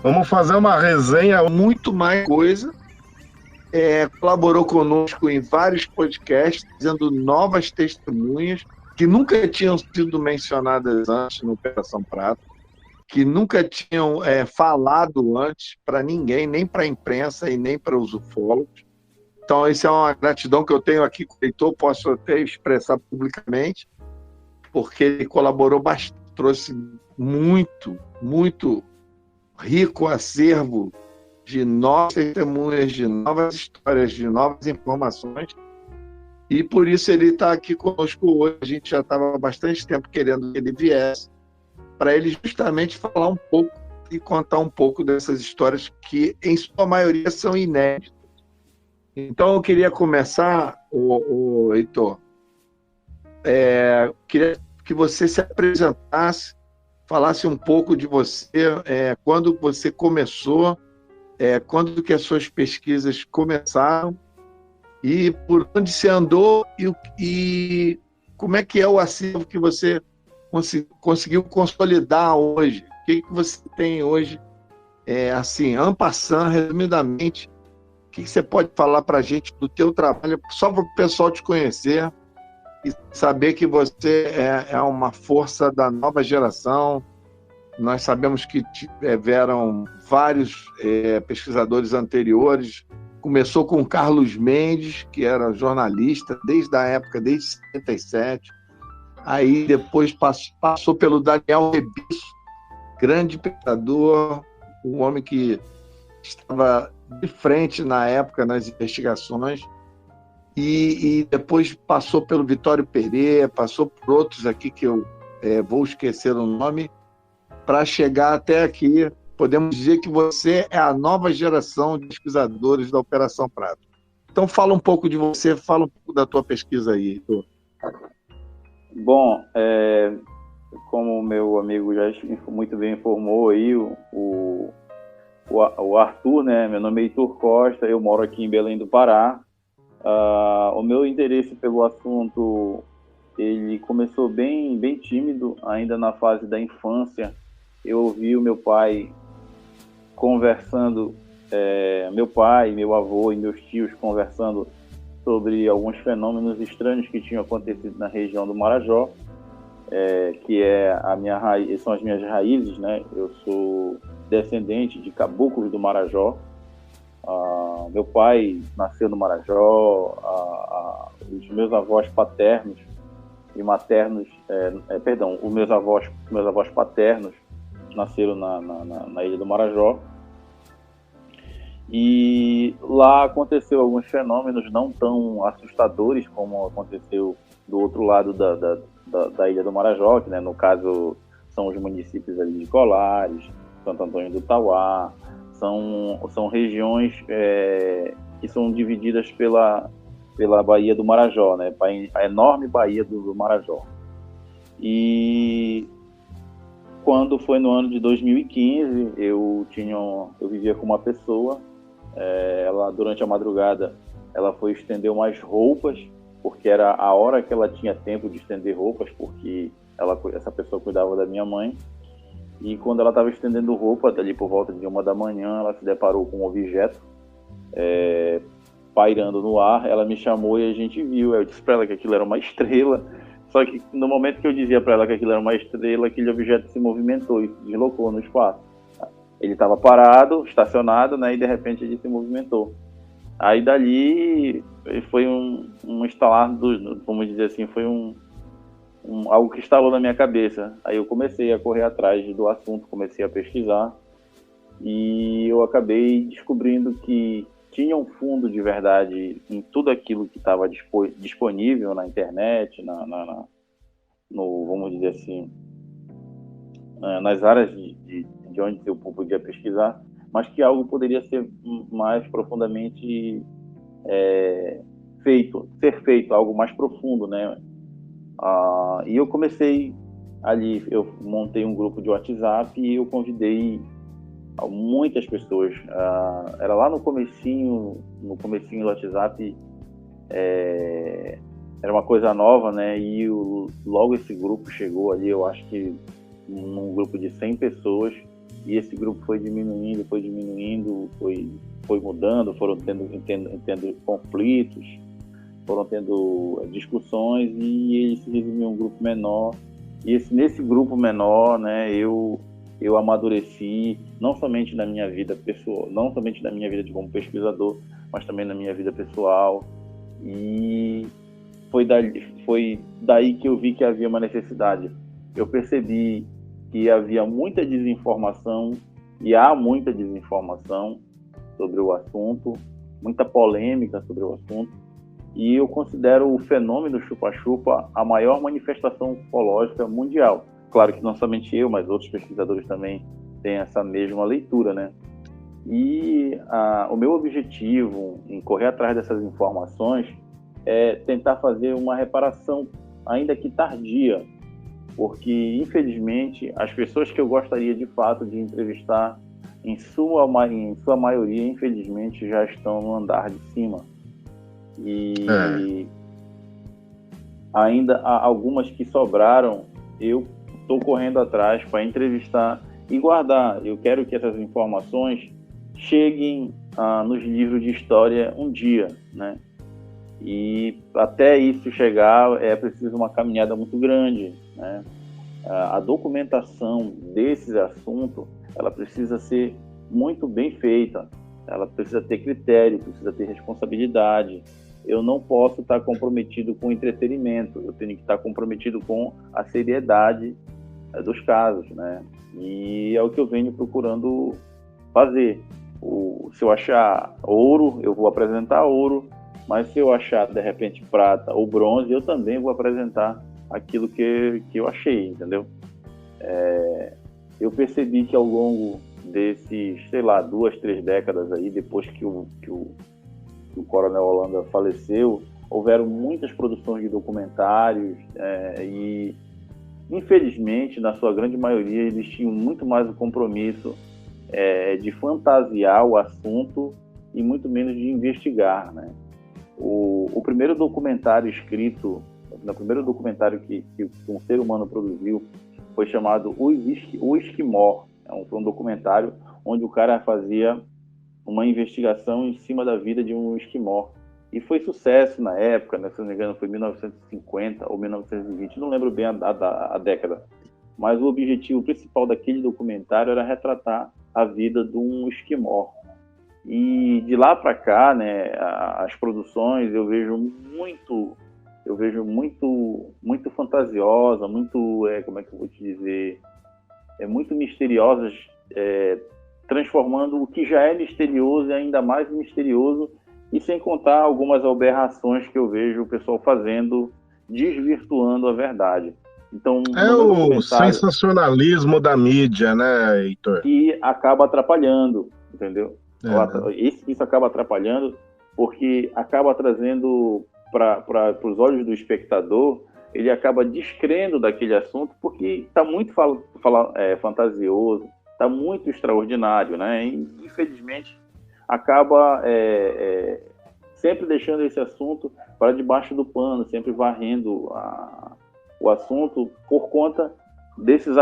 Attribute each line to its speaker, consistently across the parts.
Speaker 1: Vamos fazer uma resenha, muito mais coisa. Colaborou conosco em vários podcasts, dizendo novas testemunhas que nunca tinham sido mencionadas antes no Operação Prato, que nunca tinham falado antes para ninguém, nem para a imprensa e nem para os ufólogos. Então, isso é uma gratidão que eu tenho aqui com o Heitor, posso até expressar publicamente, porque ele colaborou bastante, trouxe muito rico acervo de novas testemunhas, de novas histórias, de novas informações, e por isso ele está aqui conosco hoje. A gente já estava há bastante tempo querendo que ele viesse, para ele justamente falar um pouco e contar um pouco dessas histórias que, em sua maioria, são inéditas. Então, eu queria começar, o Heitor, queria que você se apresentasse, falasse um pouco de você, quando você começou, quando que as suas pesquisas começaram e por onde você andou e como é que é o acervo que você conseguiu consolidar hoje. O que você tem hoje, assim, en passant, resumidamente, o que você pode falar para a gente do teu trabalho, só para o pessoal te conhecer e saber que você é uma força da nova geração. Nós sabemos que tiveram vários pesquisadores anteriores. Começou com Carlos Mendes, que era jornalista desde a época, desde 77. Aí depois passou pelo Daniel Rebisso, grande pesquisador, um homem que estava de frente na época nas investigações. E depois passou pelo Vitório Pereira, passou por outros aqui que eu vou esquecer o nome, para chegar até aqui. Podemos dizer que você é a nova geração de pesquisadores da Operação Prato. Então fala um pouco de você, fala um pouco da tua pesquisa aí, Heitor.
Speaker 2: Bom, como o meu amigo já muito bem informou aí, o Arthur, né? Meu nome é Heitor Costa, eu moro aqui em Belém do Pará. O meu interesse pelo assunto, ele começou bem tímido, ainda na fase da infância. Eu ouvi o meu pai conversando, meu pai, meu avô e meus tios conversando sobre alguns fenômenos estranhos que tinham acontecido na região do Marajó, que são as minhas raízes, né? Eu sou descendente de caboclos do Marajó. Meu pai nasceu no Marajó. Os meus avós paternos e maternos, os meus avós paternos nasceram na Ilha do Marajó. E lá aconteceu alguns fenômenos não tão assustadores como aconteceu do outro lado da Ilha do Marajó, que, né, no caso são os municípios ali de Colares, Santo Antônio do Tauá. São regiões que são divididas pela Baía do Marajó, né? A enorme Baía do Marajó. E quando foi no ano de 2015, eu vivia com uma pessoa. Ela, durante a madrugada, ela foi estender umas roupas, porque era a hora que ela tinha tempo de estender roupas, porque essa pessoa cuidava da minha mãe. E quando ela estava estendendo roupa, ali por volta de 1 da manhã, ela se deparou com um objeto pairando no ar. Ela me chamou e a gente viu. Eu disse para ela que aquilo era uma estrela. Só que no momento que eu dizia para ela que aquilo era uma estrela, aquele objeto se movimentou e se deslocou no espaço. Ele estava parado, estacionado, né? E de repente ele se movimentou. Aí dali foi um estalar, vamos dizer assim, foi algo que instalou na minha cabeça. Aí eu comecei a correr atrás do assunto, comecei a pesquisar e eu acabei descobrindo que tinha um fundo de verdade em tudo aquilo que estava disponível na internet, vamos dizer assim, nas áreas de onde eu podia pesquisar, mas que algo poderia ser mais profundamente ser feito, algo mais profundo, né? E eu comecei ali, eu montei um grupo de WhatsApp e eu convidei muitas pessoas. Era lá no comecinho do WhatsApp, era uma coisa nova, né? E logo esse grupo chegou ali, eu acho que num grupo de 100 pessoas, e esse grupo foi diminuindo, foi mudando, foram tendo conflitos, foram tendo discussões, e ele se resumiu a um grupo menor. E nesse grupo menor, né, eu amadureci, não somente na minha vida pessoal, não somente na minha vida como pesquisador, mas também na minha vida pessoal. E foi daí que eu vi que havia uma necessidade. Eu percebi que havia muita desinformação, e há muita desinformação sobre o assunto, muita polêmica sobre o assunto, e eu considero o fenômeno chupa-chupa a maior manifestação ufológica mundial. Claro que não somente eu, mas outros pesquisadores também têm essa mesma leitura, né? E o meu objetivo em correr atrás dessas informações é tentar fazer uma reparação, ainda que tardia, porque, infelizmente, as pessoas que eu gostaria de fato de entrevistar, em sua maioria, infelizmente, já estão no andar de cima. E ainda há algumas que sobraram, eu estou correndo atrás para entrevistar e guardar. Eu quero que essas informações cheguem nos livros de história um dia, né? E até isso chegar é preciso uma caminhada muito grande, né? A documentação desses assuntos, ela precisa ser muito bem feita, ela precisa ter critério, precisa ter responsabilidade. Eu não posso estar comprometido com o entretenimento, eu tenho que estar comprometido com a seriedade dos casos, né? E é o que eu venho procurando fazer. Se eu achar ouro, eu vou apresentar ouro, mas se eu achar, de repente, prata ou bronze, eu também vou apresentar aquilo que eu achei, entendeu? Eu percebi que ao longo desses, 2, 3 décadas aí, depois que o Coronel Holanda faleceu, houveram muitas produções de documentários, e, infelizmente, na sua grande maioria, eles tinham muito mais o compromisso de fantasiar o assunto e muito menos de investigar, né? O primeiro documentário escrito, o primeiro documentário que um ser humano produziu foi chamado O Esquimó. Foi um documentário onde o cara fazia uma investigação em cima da vida de um esquimó. E foi sucesso na época, né? Se não me engano, foi 1950 ou 1920, não lembro bem a década. Mas o objetivo principal daquele documentário era retratar a vida de um esquimó. E de lá para cá, né, as produções eu vejo muito fantasiosa, muito, como é que eu vou te dizer, muito misteriosas, transformando o que já é misterioso em ainda mais misterioso, e sem contar algumas aberrações que eu vejo o pessoal fazendo, desvirtuando a verdade. Então,
Speaker 3: o sensacionalismo da mídia, né, Heitor?
Speaker 2: Que acaba atrapalhando, entendeu? Isso acaba atrapalhando, porque acaba trazendo para os olhos do espectador, ele acaba descrendo daquele assunto, porque está muito fantasioso, está muito extraordinário, né? E, infelizmente, acaba sempre deixando esse assunto para debaixo do pano, sempre varrendo o assunto por conta essas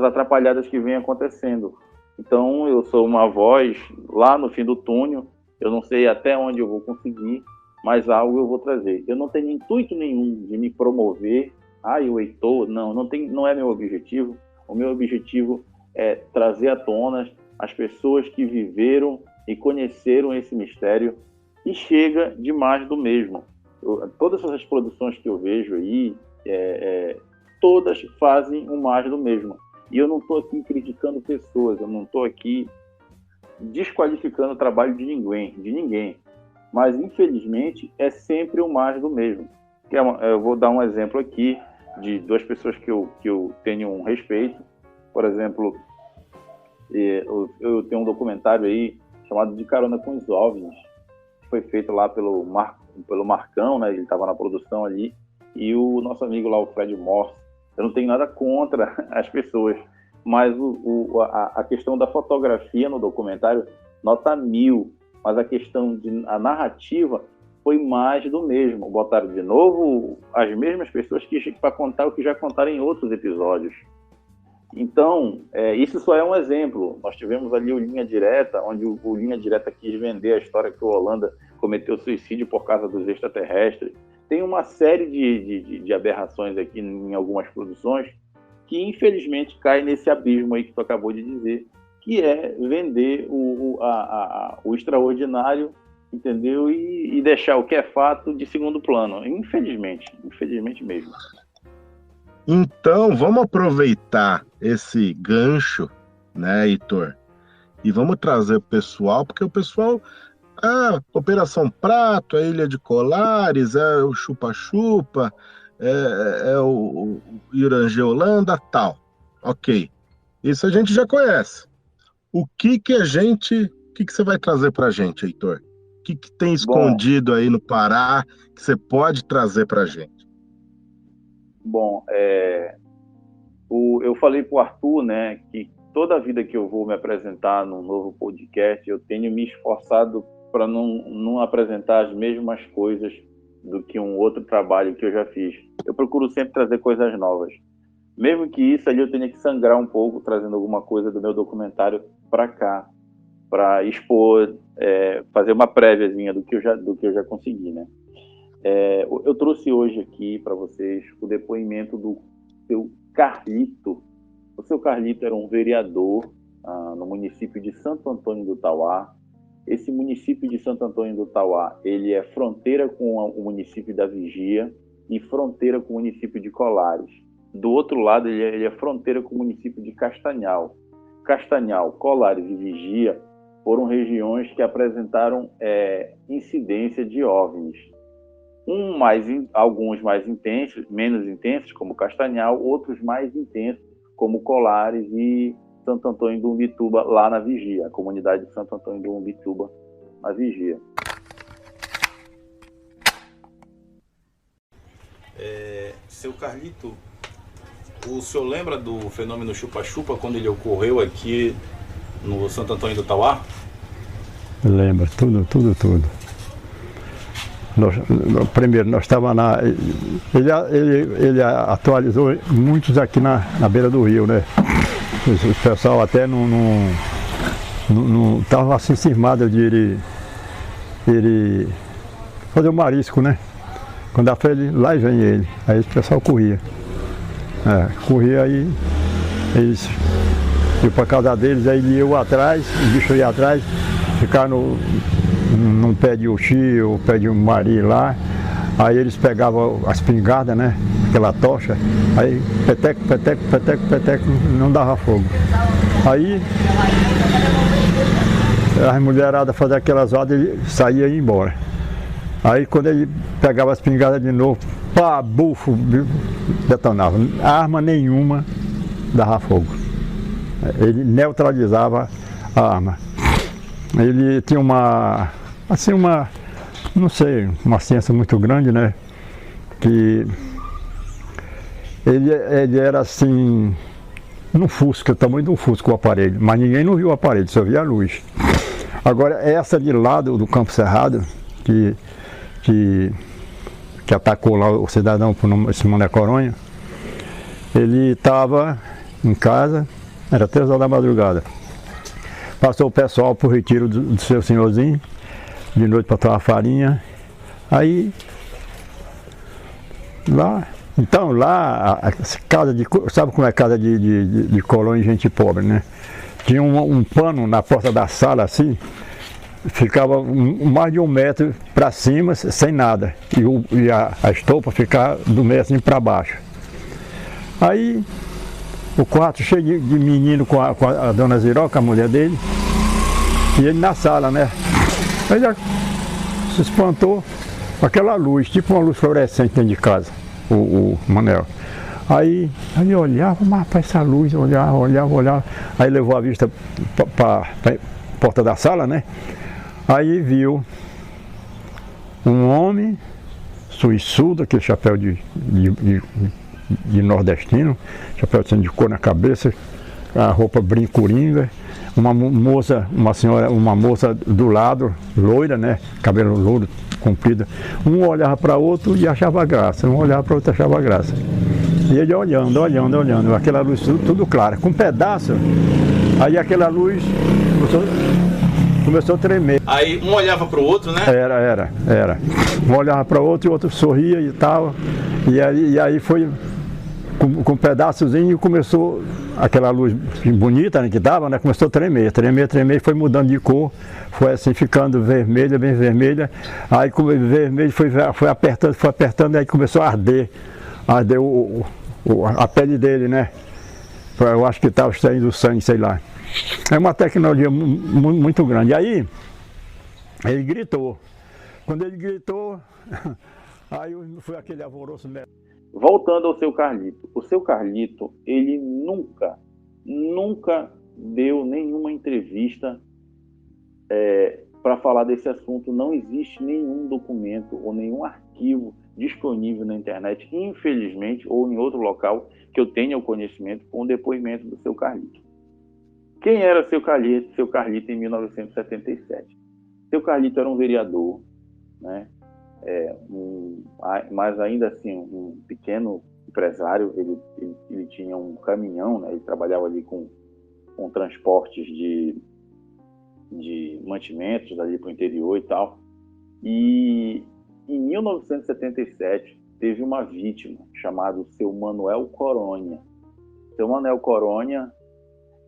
Speaker 2: atrapalhadas que vêm acontecendo. Então, eu sou uma voz lá no fim do túnel, eu não sei até onde eu vou conseguir, mas algo eu vou trazer. Eu não tenho intuito nenhum de me promover, o Heitor, não é meu objetivo. O meu objetivo é trazer à tona as pessoas que viveram e conheceram esse mistério, e chega de mais do mesmo. Todas essas produções que eu vejo aí, todas fazem o mais do mesmo. E eu não estou aqui criticando pessoas, eu não estou aqui desqualificando o trabalho de ninguém. Mas, infelizmente, é sempre o mais do mesmo. Eu vou dar um exemplo aqui de duas pessoas que eu tenho um respeito. Por exemplo, eu tenho um documentário aí chamado De Carona com os OVNIs, que foi feito lá pelo Marcão, né? Ele estava na produção ali, e o nosso amigo lá, o Fred Morse. Eu não tenho nada contra as pessoas, mas a questão da fotografia no documentário, nota 1000, mas a narrativa foi mais do mesmo. Botaram de novo as mesmas pessoas para contar o que já contaram em outros episódios. Então, isso só é um exemplo. Nós tivemos ali o Linha Direta, onde o Linha Direta quis vender a história que o Holanda cometeu suicídio por causa dos extraterrestres. Tem uma série de aberrações aqui em algumas produções que, infelizmente, cai nesse abismo aí que tu acabou de dizer, que é vender o extraordinário, entendeu? E deixar o que é fato de segundo plano. Infelizmente mesmo.
Speaker 3: Então, vamos aproveitar esse gancho, né, Heitor? E vamos trazer o pessoal, porque o pessoal, Operação Prato, a Ilha de Colares, é o Chupa-Chupa, é o Irangê Holanda, tal. Ok. Isso a gente já conhece. O que você vai trazer pra gente, Heitor? O que tem escondido aí no Pará que você pode trazer pra gente?
Speaker 2: Bom, eu falei para o Arthur, né, que toda a vida que eu vou me apresentar num novo podcast, eu tenho me esforçado para não apresentar as mesmas coisas do que um outro trabalho que eu já fiz. Eu procuro sempre trazer coisas novas. Mesmo que isso ali eu tenha que sangrar um pouco, trazendo alguma coisa do meu documentário para cá, para expor, fazer uma préviazinha do que eu já consegui, né? Eu trouxe hoje aqui para vocês o depoimento do seu Carlito. O seu Carlito era um vereador no município de Santo Antônio do Tauá. Esse município de Santo Antônio do Tauá, ele é fronteira com o município da Vigia e fronteira com o município de Colares. Do outro lado, ele é fronteira com o município de Castanhal. Castanhal, Colares e Vigia foram regiões que apresentaram incidência de OVNIs. Alguns mais intensos, menos intensos, como Castanhal, outros mais intensos, como Colares e Santo Antônio do Umbituba, lá na Vigia, a comunidade de Santo Antônio do Umbituba, na Vigia.
Speaker 4: Seu Carlito, o senhor lembra do fenômeno chupa-chupa quando ele ocorreu aqui no Santo Antônio do Tauá?
Speaker 5: Lembro, tudo. Primeiro, nós estávamos na... Ele atualizou muitos aqui na beira do rio, né? O pessoal até não estava assim cismado de ele fazer o marisco, né? Quando a ele, lá vem ele. Aí o pessoal corria. Corria aí, eles iam para casa deles, aí ele ia atrás, o bicho ia atrás, ficar num pé de uxi ou pé de mari lá, aí eles pegavam as espingardas, né, aquela tocha, aí peteco, não dava fogo. Aí as mulheradas faziam aquelas rodas e saía e ia embora. Aí quando ele pegava as espingardas de novo, pá, bufo, detonava. Arma nenhuma dava fogo. Ele neutralizava a arma. Ele tinha uma ciência muito grande, né? Que ele era assim, no Fusca, o tamanho de um Fusca o aparelho, mas ninguém não viu o aparelho, só via a luz. Agora, essa de lado do Campo Cerrado, que atacou lá o cidadão por Simão da Coronha, ele estava em casa, era 3 horas da madrugada. Passou o pessoal para o retiro do seu senhorzinho, de noite para tomar farinha. Aí, lá, a casa de, sabe como é casa de colônia e gente pobre, né? Tinha um pano na porta da sala assim, ficava mais de 1 metro para cima, sem nada. E a estopa ficava do meio assim para baixo. Aí, o quarto cheio de menino com a dona Ziroca, a mulher dele, e ele na sala, né? Aí já se espantou com aquela luz, tipo uma luz fluorescente dentro de casa, o Manel. Aí olhava, mas para essa luz, olhava. Aí levou a vista para a porta da sala, né? Aí viu um homem suiçudo, aquele chapéu de nordestino, chapéu de cor na cabeça, a roupa brincoringa, uma moça do lado, loira, né? Cabelo louro, comprido. Um olhava para outro e achava graça, um olhava para outro e achava graça. E ele olhando, aquela luz tudo clara, com um pedaço, aí aquela luz começou a tremer.
Speaker 4: Aí um olhava para o outro, né?
Speaker 5: Era. Um olhava para o outro e o outro sorria e tal. E aí foi com um pedaçozinho e começou aquela luz bonita, né, que dava, né? Começou a tremer e foi mudando de cor. Foi assim ficando vermelha, bem vermelha. Aí vermelho foi apertando, aí começou a arder a pele dele, né? Eu acho que estava extraindo sangue, sei lá. É uma tecnologia muito grande. Aí ele gritou. Quando ele gritou, aí foi aquele alvoroço mesmo.
Speaker 2: Voltando ao seu Carlito. O seu Carlito, ele nunca deu nenhuma entrevista para falar desse assunto. Não existe nenhum documento ou nenhum arquivo disponível na internet, infelizmente, ou em outro local que eu tenha o conhecimento com o depoimento do seu Carlito. Quem era seu Carlito em 1977? Seu Carlito era um vereador, né? Mas ainda assim um pequeno empresário. Ele tinha um caminhão, né? Ele trabalhava ali com transportes de mantimentos ali para o interior e tal. E em 1977 teve uma vítima chamada seu Manuel Coronha. Seu Manuel Coronha,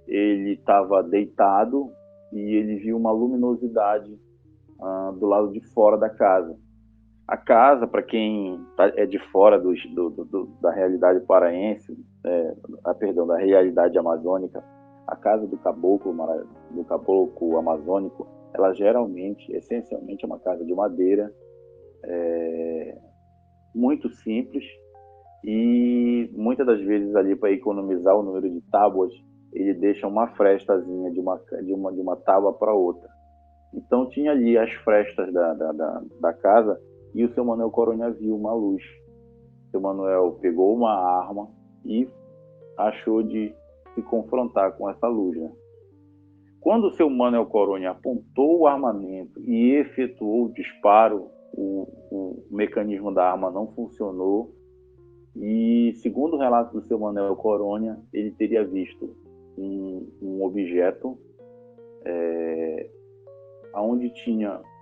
Speaker 2: ele estava deitado e ele viu uma luminosidade do lado de fora da casa. A casa, para quem é de fora da realidade paraense, da realidade amazônica, a casa do caboclo amazônico, ela essencialmente, é uma casa de madeira, muito simples, e muitas das vezes ali, para economizar o número de tábuas, ele deixa uma frestazinha de uma tábua para outra. Então tinha ali as frestas da casa. E o seu Manuel Coronha viu uma luz. O seu Manuel pegou uma arma e achou de se confrontar com essa luz, né? Quando o seu Manuel Coronha apontou o armamento e efetuou o disparo, o mecanismo da arma não funcionou. E, segundo o relato do seu Manuel Coronha, ele teria visto um objeto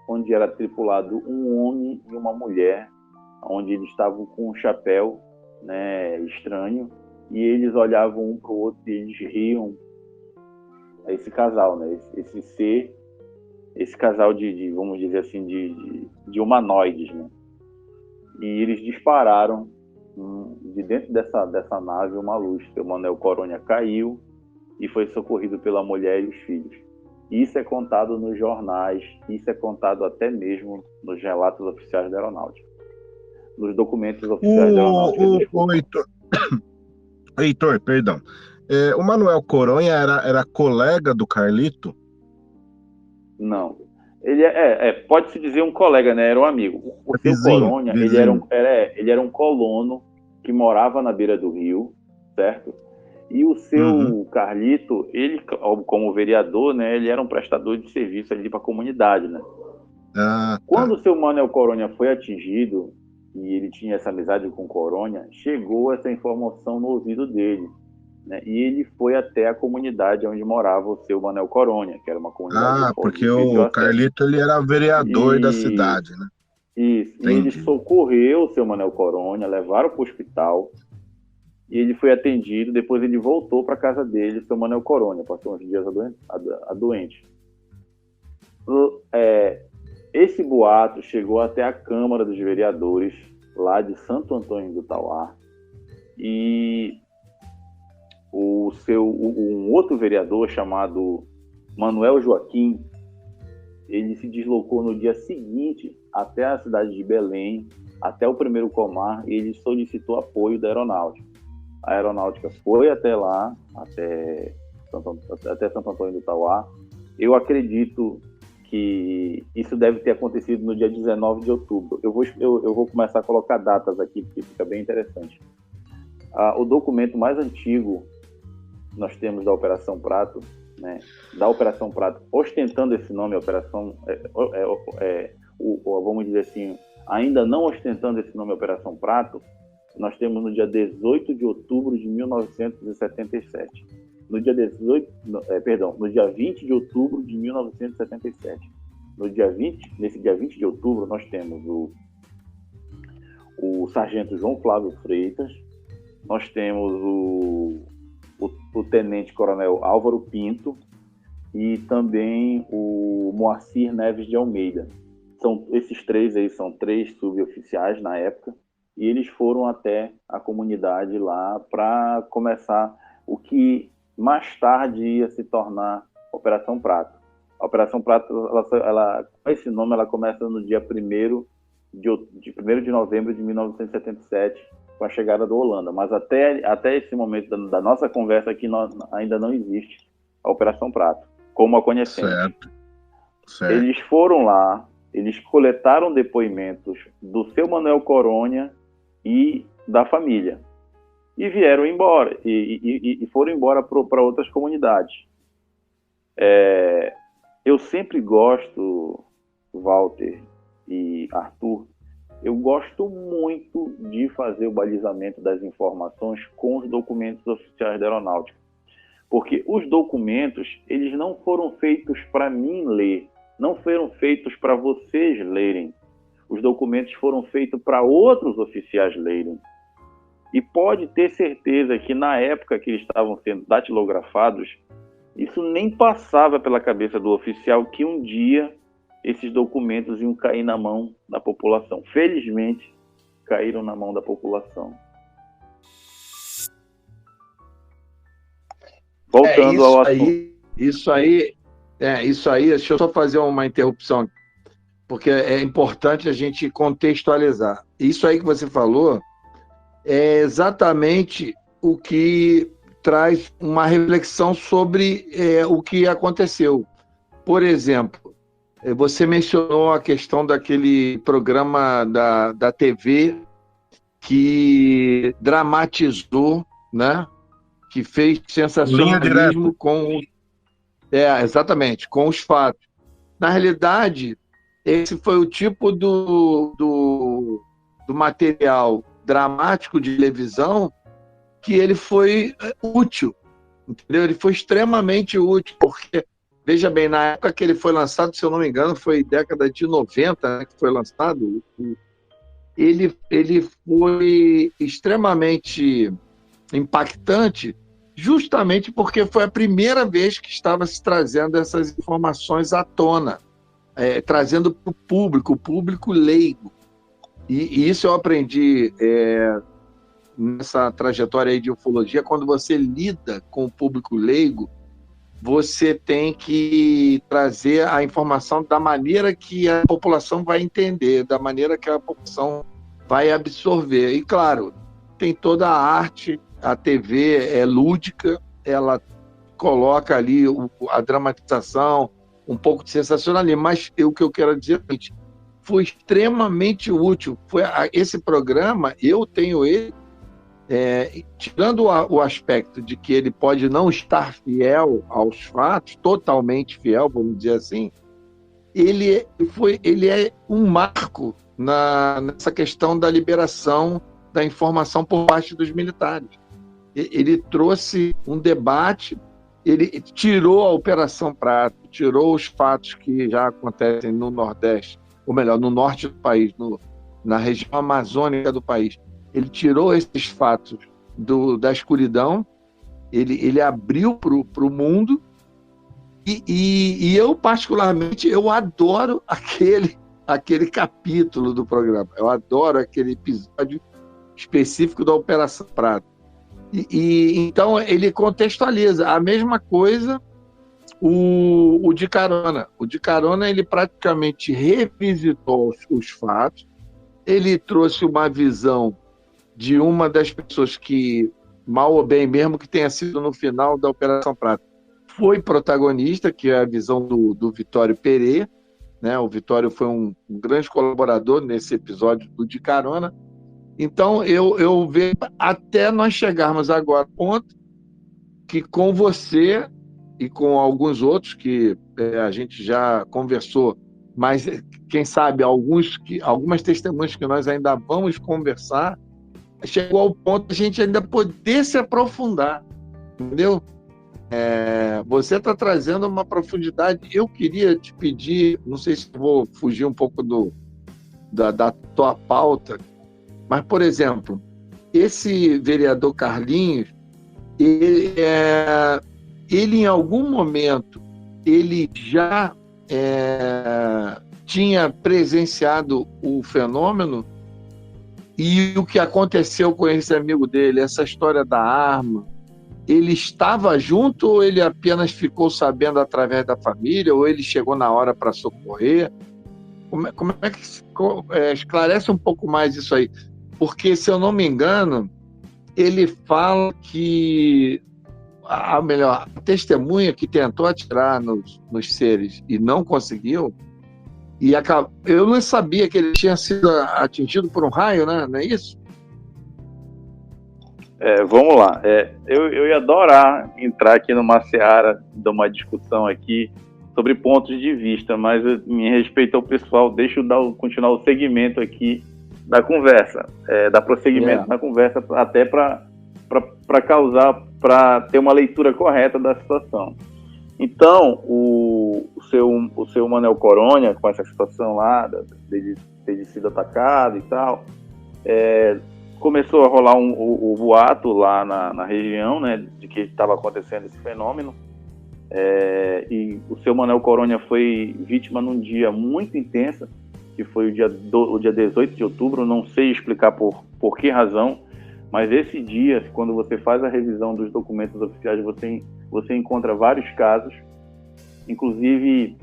Speaker 2: onde era tripulado um homem e uma mulher, onde eles estavam com um chapéu, né, estranho, e eles olhavam um para o outro e eles riam. Esse casal, né, esse casal de vamos dizer assim, de humanoides, né? E eles dispararam de dentro dessa nave uma luz. Seu Manuel Coronha caiu e foi socorrido pela mulher e os filhos. Isso é contado nos jornais, isso é contado até mesmo nos relatos oficiais da aeronáutica, nos documentos oficiais da aeronáutica.
Speaker 3: Heitor, perdão. O Manuel Coronha era colega do Carlito?
Speaker 2: Não. Ele pode-se dizer um colega, né? Era um amigo. O seu Coronha, ele era um colono que morava na beira do rio, certo? E o seu Carlito, ele, como vereador, né, ele era um prestador de serviço ali para a comunidade, né? Quando o seu Manuel Coronha foi atingido, e ele tinha essa amizade com o Coronha, chegou essa informação no ouvido dele, né? E ele foi até a comunidade onde morava o seu Manuel Coronha, que era uma comunidade...
Speaker 3: porque o Carlito, ele era vereador da cidade, né?
Speaker 2: Isso. E ele socorreu o seu Manuel Coronha, levaram para o hospital, e ele foi atendido. Depois ele voltou para a casa dele, seu Manuel Coronha, passou uns dias doente. Esse boato chegou até a Câmara dos Vereadores, lá de Santo Antônio do Tauá, e um outro vereador chamado Manuel Joaquim, ele se deslocou no dia seguinte até a cidade de Belém, até o primeiro Comar, e ele solicitou apoio da aeronáutica. A aeronáutica foi até lá, até Santo Antônio do Tauá. Eu acredito que isso deve ter acontecido no dia 19 de outubro. Eu vou começar a colocar datas aqui, porque fica bem interessante. O documento mais antigo nós temos da Operação Prato, né, da Operação Prato, ostentando esse nome, vamos dizer assim, ainda não ostentando esse nome Operação Prato, nós temos no dia 18 de outubro de 1977. No dia 20 de outubro de 1977. Nesse dia 20 de outubro, nós temos o sargento João Flávio Freitas, nós temos o tenente-coronel Álvaro Pinto e também o Moacir Neves de Almeida. Esses três aí são 3 suboficiais na época, e eles foram até a comunidade lá para começar o que mais tarde ia se tornar Operação Prato. A Operação Prato, com esse nome, ela começa no dia 1º de novembro de 1977, com a chegada do Holanda. Mas até esse momento da nossa conversa aqui, ainda não existe a Operação Prato, como a conhecemos.
Speaker 3: Certo.
Speaker 2: Eles foram lá, eles coletaram depoimentos do seu Manuel Coronha e da família. E vieram embora, e foram embora para outras comunidades. Eu sempre gosto, Walter e Arthur, eu gosto muito de fazer o balizamento das informações com os documentos oficiais da Aeronáutica. Porque os documentos, eles não foram feitos para mim ler, não foram feitos para vocês lerem. Os documentos foram feitos para outros oficiais lerem. E pode ter certeza que na época que eles estavam sendo datilografados, isso nem passava pela cabeça do oficial que um dia esses documentos iam cair na mão da população. Felizmente, caíram na mão da população. Voltando ao assunto.
Speaker 1: Isso aí, deixa eu só fazer uma interrupção, porque é importante a gente contextualizar. Isso aí que você falou é exatamente o que traz uma reflexão sobre o que aconteceu. Por exemplo, você mencionou a questão daquele programa da TV que dramatizou, né? Que fez sensacionalismo com... exatamente, com os fatos. Na realidade, esse foi o tipo do material dramático de televisão que ele foi útil, entendeu? Ele foi extremamente útil, porque, veja bem, na época que ele foi lançado, se eu não me engano, foi década de 90, né, que foi lançado, ele foi extremamente impactante, justamente porque foi a primeira vez que estava se trazendo essas informações à tona, trazendo para o público leigo. E isso eu aprendi nessa trajetória aí de ufologia. Quando você lida com o público leigo, você tem que trazer a informação da maneira que a população vai entender, da maneira que a população vai absorver. E, claro, tem toda a arte, a TV é lúdica, ela coloca ali a dramatização, um pouco de sensacionalismo, mas o que eu quero dizer é que foi extremamente útil. Esse programa, eu tenho ele, tirando o aspecto de que ele pode não estar fiel aos fatos, totalmente fiel, vamos dizer assim, ele é um marco nessa questão da liberação da informação por parte dos militares. Ele trouxe um debate, ele tirou a Operação Prato, tirou os fatos que já acontecem no Nordeste, ou melhor, no norte do país, na região amazônica do país. Ele tirou esses fatos da escuridão, ele abriu para o mundo, e eu, particularmente, eu adoro aquele capítulo do programa, eu adoro aquele episódio específico da Operação Prato. Então, ele contextualiza. A mesma coisa o de Carona. O de Carona, ele praticamente revisitou os fatos, ele trouxe uma visão de uma das pessoas que, mal ou bem, mesmo que tenha sido no final da Operação Prato, foi protagonista, que é a visão do Vitório Pereira, né? O Vitório foi um grande colaborador nesse episódio do de Carona. Então, eu vejo até nós chegarmos agora ao ponto que com você e com alguns outros que a gente já conversou, mas quem sabe algumas testemunhas que nós ainda vamos conversar, chegou ao ponto de a gente ainda poder se aprofundar, entendeu? Você está trazendo uma profundidade. Eu queria te pedir, não sei se vou fugir um pouco da tua pauta, mas, por exemplo, esse vereador Carlinhos, ele em algum momento, ele já tinha presenciado o fenômeno, e o que aconteceu com esse amigo dele, essa história da arma, ele estava junto ou ele apenas ficou sabendo através da família, ou ele chegou na hora para socorrer? Como é que esclarece um pouco mais isso aí? Porque, se eu não me engano, ele fala que a testemunha que tentou atirar nos seres e não conseguiu, eu não sabia que ele tinha sido atingido por um raio, né? Não é isso?
Speaker 2: Vamos lá. Eu ia adorar entrar aqui numa seara de uma discussão aqui sobre pontos de vista, mas em respeito ao pessoal, deixa eu continuar o segmento aqui da conversa, dar prosseguimento na conversa, até para ter uma leitura correta da situação. Então, o seu Manuel Coronha, com essa situação lá, dele ter sido atacado e tal, começou a rolar o boato lá na região, né, de que estava acontecendo esse fenômeno, e o seu Manuel Coronha foi vítima num dia muito intenso, que foi o dia 18 de outubro, não sei explicar por que razão, mas esse dia, quando você faz a revisão dos documentos oficiais, você encontra vários casos, inclusive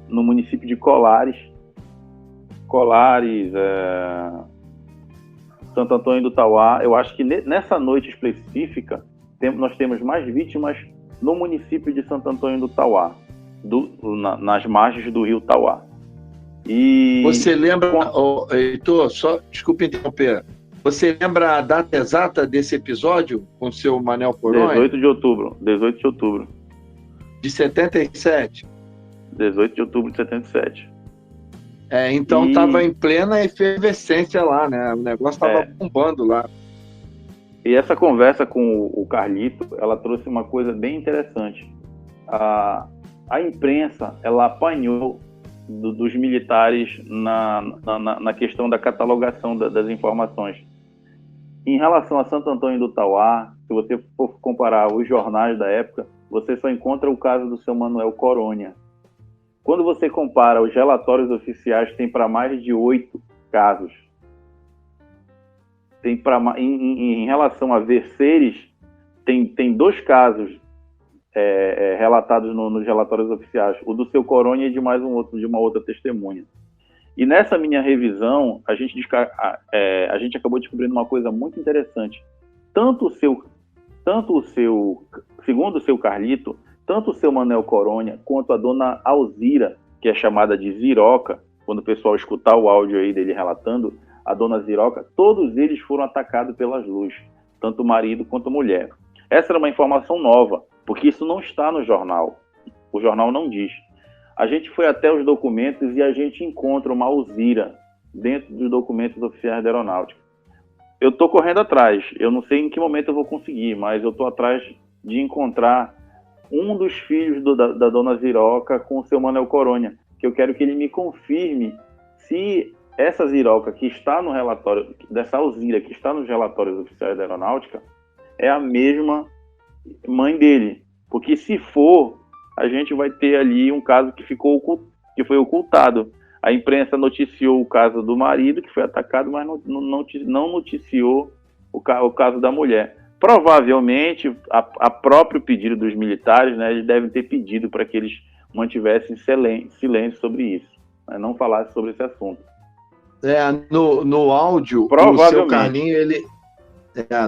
Speaker 2: no município de Colares, Santo Antônio do Tauá. Eu acho que nessa noite específica, nós temos mais vítimas no município de Santo Antônio do Tauá, nas margens do rio Tauá. E
Speaker 1: você lembra, Heitor, só desculpe interromper, você lembra a data exata desse episódio com o seu Manuel Coronha?
Speaker 2: 18 de outubro.
Speaker 1: De 77?
Speaker 2: 18 de outubro de 77.
Speaker 1: Então estava em plena efervescência lá, né? O negócio estava bombando lá.
Speaker 2: E essa conversa com o Carlito, ela trouxe uma coisa bem interessante. A imprensa, ela apanhou dos militares na questão da catalogação das informações. Em relação a Santo Antônio do Tauá, se você for comparar os jornais da época, você só encontra o caso do seu Manuel Coronha. Quando você compara os relatórios oficiais, tem para mais de 8 casos. Em relação a verseres, tem 2 casos relatados nos relatórios oficiais, o do seu Coronha e de uma outra testemunha. E nessa minha revisão, a gente acabou descobrindo uma coisa muito interessante. Segundo o seu Carlito, tanto o seu Manuel Coronha quanto a dona Alzira, que é chamada de Ziroca, quando o pessoal escutar o áudio aí dele relatando, a dona Ziroca, todos eles foram atacados pelas luzes, tanto o marido quanto a mulher. Essa era uma informação nova, porque isso não está no jornal. O jornal não diz. A gente foi até os documentos e a gente encontra uma Alzira dentro dos documentos oficiais da Aeronáutica. Eu estou correndo atrás. Eu não sei em que momento eu vou conseguir, mas eu estou atrás de encontrar um dos filhos da dona Ziroca com o seu Manuel Coronha, que eu quero que ele me confirme se essa Ziroca que está no relatório, dessa Alzira que está nos relatórios oficiais da Aeronáutica, é a mesma mãe dele. Porque se for, a gente vai ter ali um caso que foi ocultado. A imprensa noticiou o caso do marido, que foi atacado, mas não noticiou o caso da mulher. Provavelmente, a próprio pedido dos militares, né, eles devem ter pedido para que eles mantivessem silêncio sobre isso, né, não falassem sobre esse assunto.
Speaker 1: No áudio, o seu Carlinho,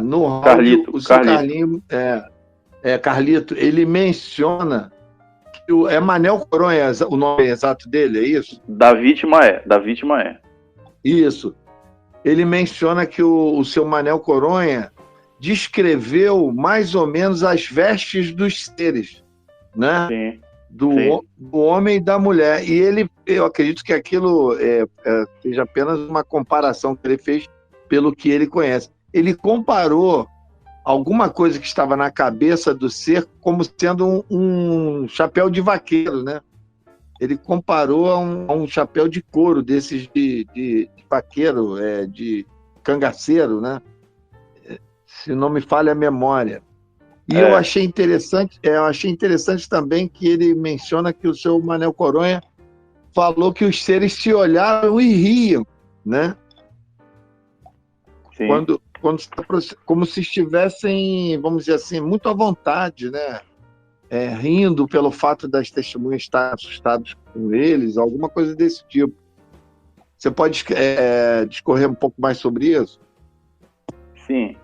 Speaker 1: no áudio, o seu Carlito, ele menciona que é Manuel Coronha, o nome exato dele, é isso?
Speaker 2: Da vítima é.
Speaker 1: Isso. Ele menciona que o seu Manuel Coronha descreveu mais ou menos as vestes dos seres, né?
Speaker 2: Sim.
Speaker 1: Do homem e da mulher. E eu acredito que aquilo seja apenas uma comparação que ele fez pelo que ele conhece. Ele comparou alguma coisa que estava na cabeça do ser como sendo um chapéu de vaqueiro, né? Ele comparou a um chapéu de couro desses de vaqueiro, de cangaceiro, né? Se não me falha a memória. E eu achei interessante também que ele menciona que o seu Manel Coronha falou que os seres se olharam e riam, né?
Speaker 2: Sim.
Speaker 1: Como se estivessem, vamos dizer assim, muito à vontade, né? Rindo pelo fato das testemunhas estarem assustadas com eles, alguma coisa desse tipo. Você pode discorrer um pouco mais sobre isso?
Speaker 2: Sim.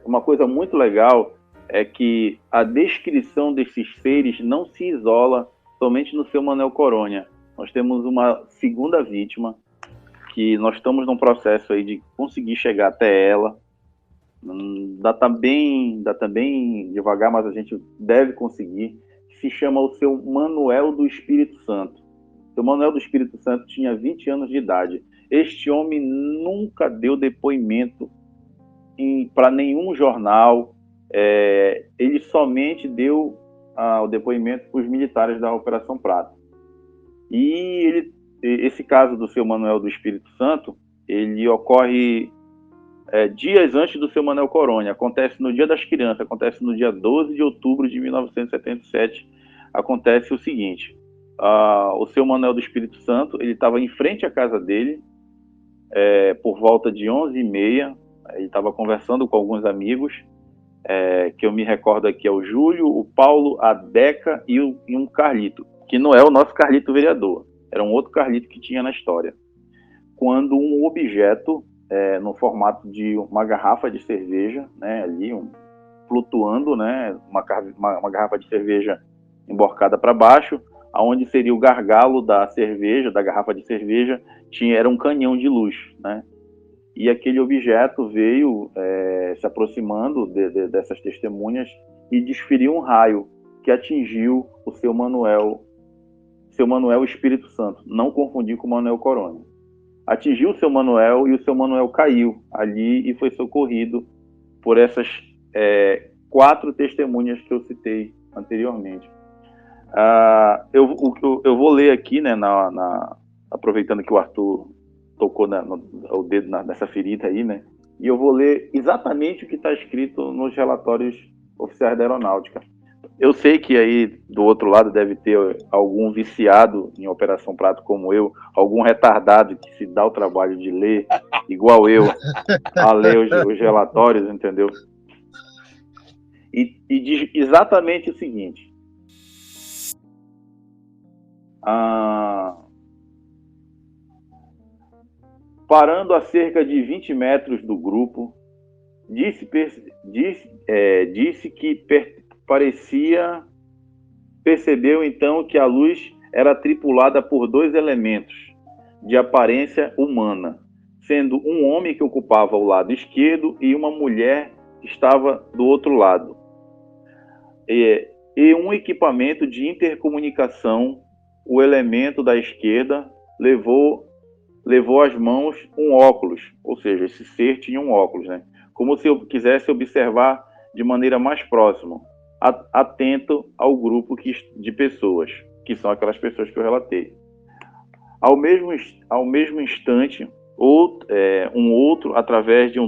Speaker 2: Uma coisa muito legal é que a descrição desses seres não se isola somente no seu Manel Coronha. Nós temos uma segunda vítima, que nós estamos num processo aí de conseguir chegar até ela. Dá também devagar, mas a gente deve conseguir. Se chama o seu Manuel do Espírito Santo. O seu Manuel do Espírito Santo tinha 20 anos de idade. Este homem nunca deu depoimento para nenhum jornal. Ele somente deu o depoimento para os militares da Operação Prato. E esse caso do seu Manuel do Espírito Santo, ele ocorre dias antes do seu Manel Coronha. Acontece no Dia das Crianças, acontece no dia 12 de outubro de 1977. Acontece o seguinte: o seu Manel do Espírito Santo, ele estava em frente à casa dele, por volta de 11h30. Ele estava conversando com alguns amigos, que eu me recordo aqui é o Júlio, o Paulo, a Deca e um Carlito, que não é o nosso Carlito vereador, era um outro Carlito que tinha na história. Quando um objeto, no formato de uma garrafa de cerveja, né, ali flutuando, né, uma garrafa de cerveja emborcada para baixo, aonde seria o gargalo da cerveja, da garrafa de cerveja, era um canhão de luz, né? E aquele objeto veio se aproximando dessas testemunhas e desferiu um raio que atingiu o seu Manuel Espírito Santo. Não confundir com o Manuel Coronha. Atingiu o seu Manuel e o seu Manuel caiu ali e foi socorrido por essas 4 testemunhas que eu citei anteriormente. Eu vou ler aqui, né, aproveitando que o Arthur tocou o dedo nessa ferida aí, né? E eu vou ler exatamente o que está escrito nos relatórios oficiais da Aeronáutica. Eu sei que aí do outro lado deve ter algum viciado em Operação Prato como eu, algum retardado que se dá o trabalho de ler, igual eu, a ler os relatórios, entendeu? E diz exatamente o seguinte: parando a cerca de 20 metros do grupo, disse que percebeu então que a luz era tripulada por 2 elementos de aparência humana, sendo um homem que ocupava o lado esquerdo e uma mulher que estava do outro lado, e um equipamento de intercomunicação. O elemento da esquerda levou às mãos um óculos, ou seja, esse ser tinha um óculos, né? Como se eu quisesse observar de maneira mais próxima, atento ao grupo de pessoas, que são aquelas pessoas que eu relatei. Ao mesmo instante, um outro, através de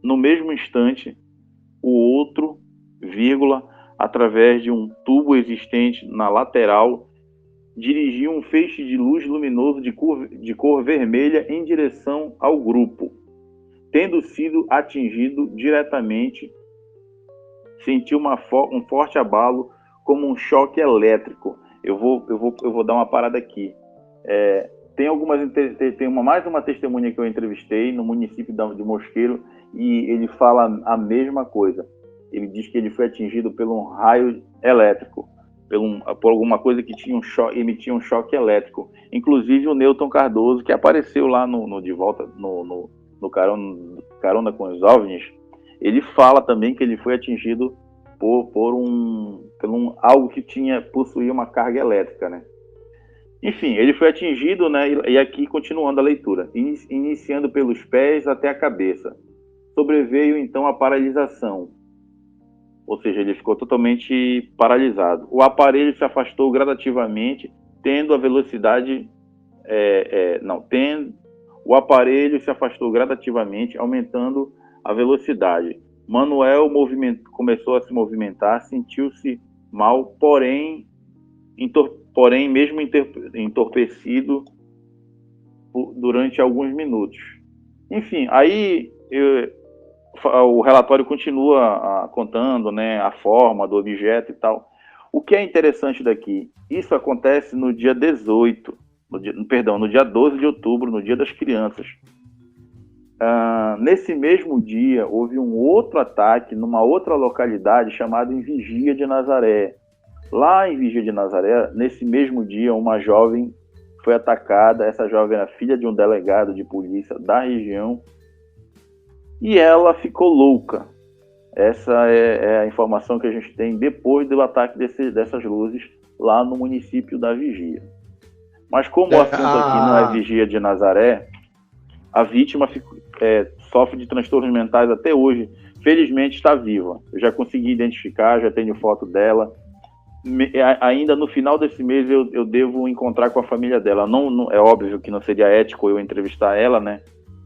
Speaker 2: no mesmo instante, o outro, através de um tubo existente na lateral, dirigiu um feixe de luz luminoso de cor vermelha em direção ao grupo. Tendo sido atingido diretamente, sentiu um forte abalo, como um choque elétrico. Eu vou dar uma parada aqui. Tem mais uma testemunha que eu entrevistei no município de Mosqueiro, e ele fala a mesma coisa. Ele diz que ele foi atingido por um raio elétrico, por alguma coisa que emitia um choque elétrico. Inclusive o Newton Cardoso, que apareceu lá De Volta no Carona com os OVNIs, ele fala também que ele foi atingido por algo que possuía uma carga elétrica, né? Enfim, ele foi atingido, né? E aqui continuando a leitura, iniciando pelos pés até a cabeça. Sobreveio então a paralisação, ou seja, ele ficou totalmente paralisado. O aparelho se afastou gradativamente, tendo a velocidade, o aparelho se afastou gradativamente, aumentando a velocidade. Manuel começou a se movimentar, sentiu-se mal, porém mesmo entorpecido durante alguns minutos. Enfim, aí o relatório continua contando, né, a forma do objeto e tal. O que é interessante daqui, isso acontece no dia 12 de outubro, no Dia das Crianças. Nesse mesmo dia, houve um outro ataque numa outra localidade chamada em Vigia de Nazaré. Lá em Vigia de Nazaré, nesse mesmo dia, uma jovem foi atacada. Essa jovem era filha de um delegado de polícia da região e ela ficou louca. Essa é a informação que a gente tem depois do ataque dessas luzes lá no município da Vigia. Mas como o assunto aqui não é Vigia de Nazaré, a vítima sofre de transtornos mentais até hoje. Felizmente está viva. Eu já consegui identificar, já tenho foto dela. Ainda no final desse mês eu devo encontrar com a família dela. Não, é óbvio que não seria ético eu entrevistar ela, né?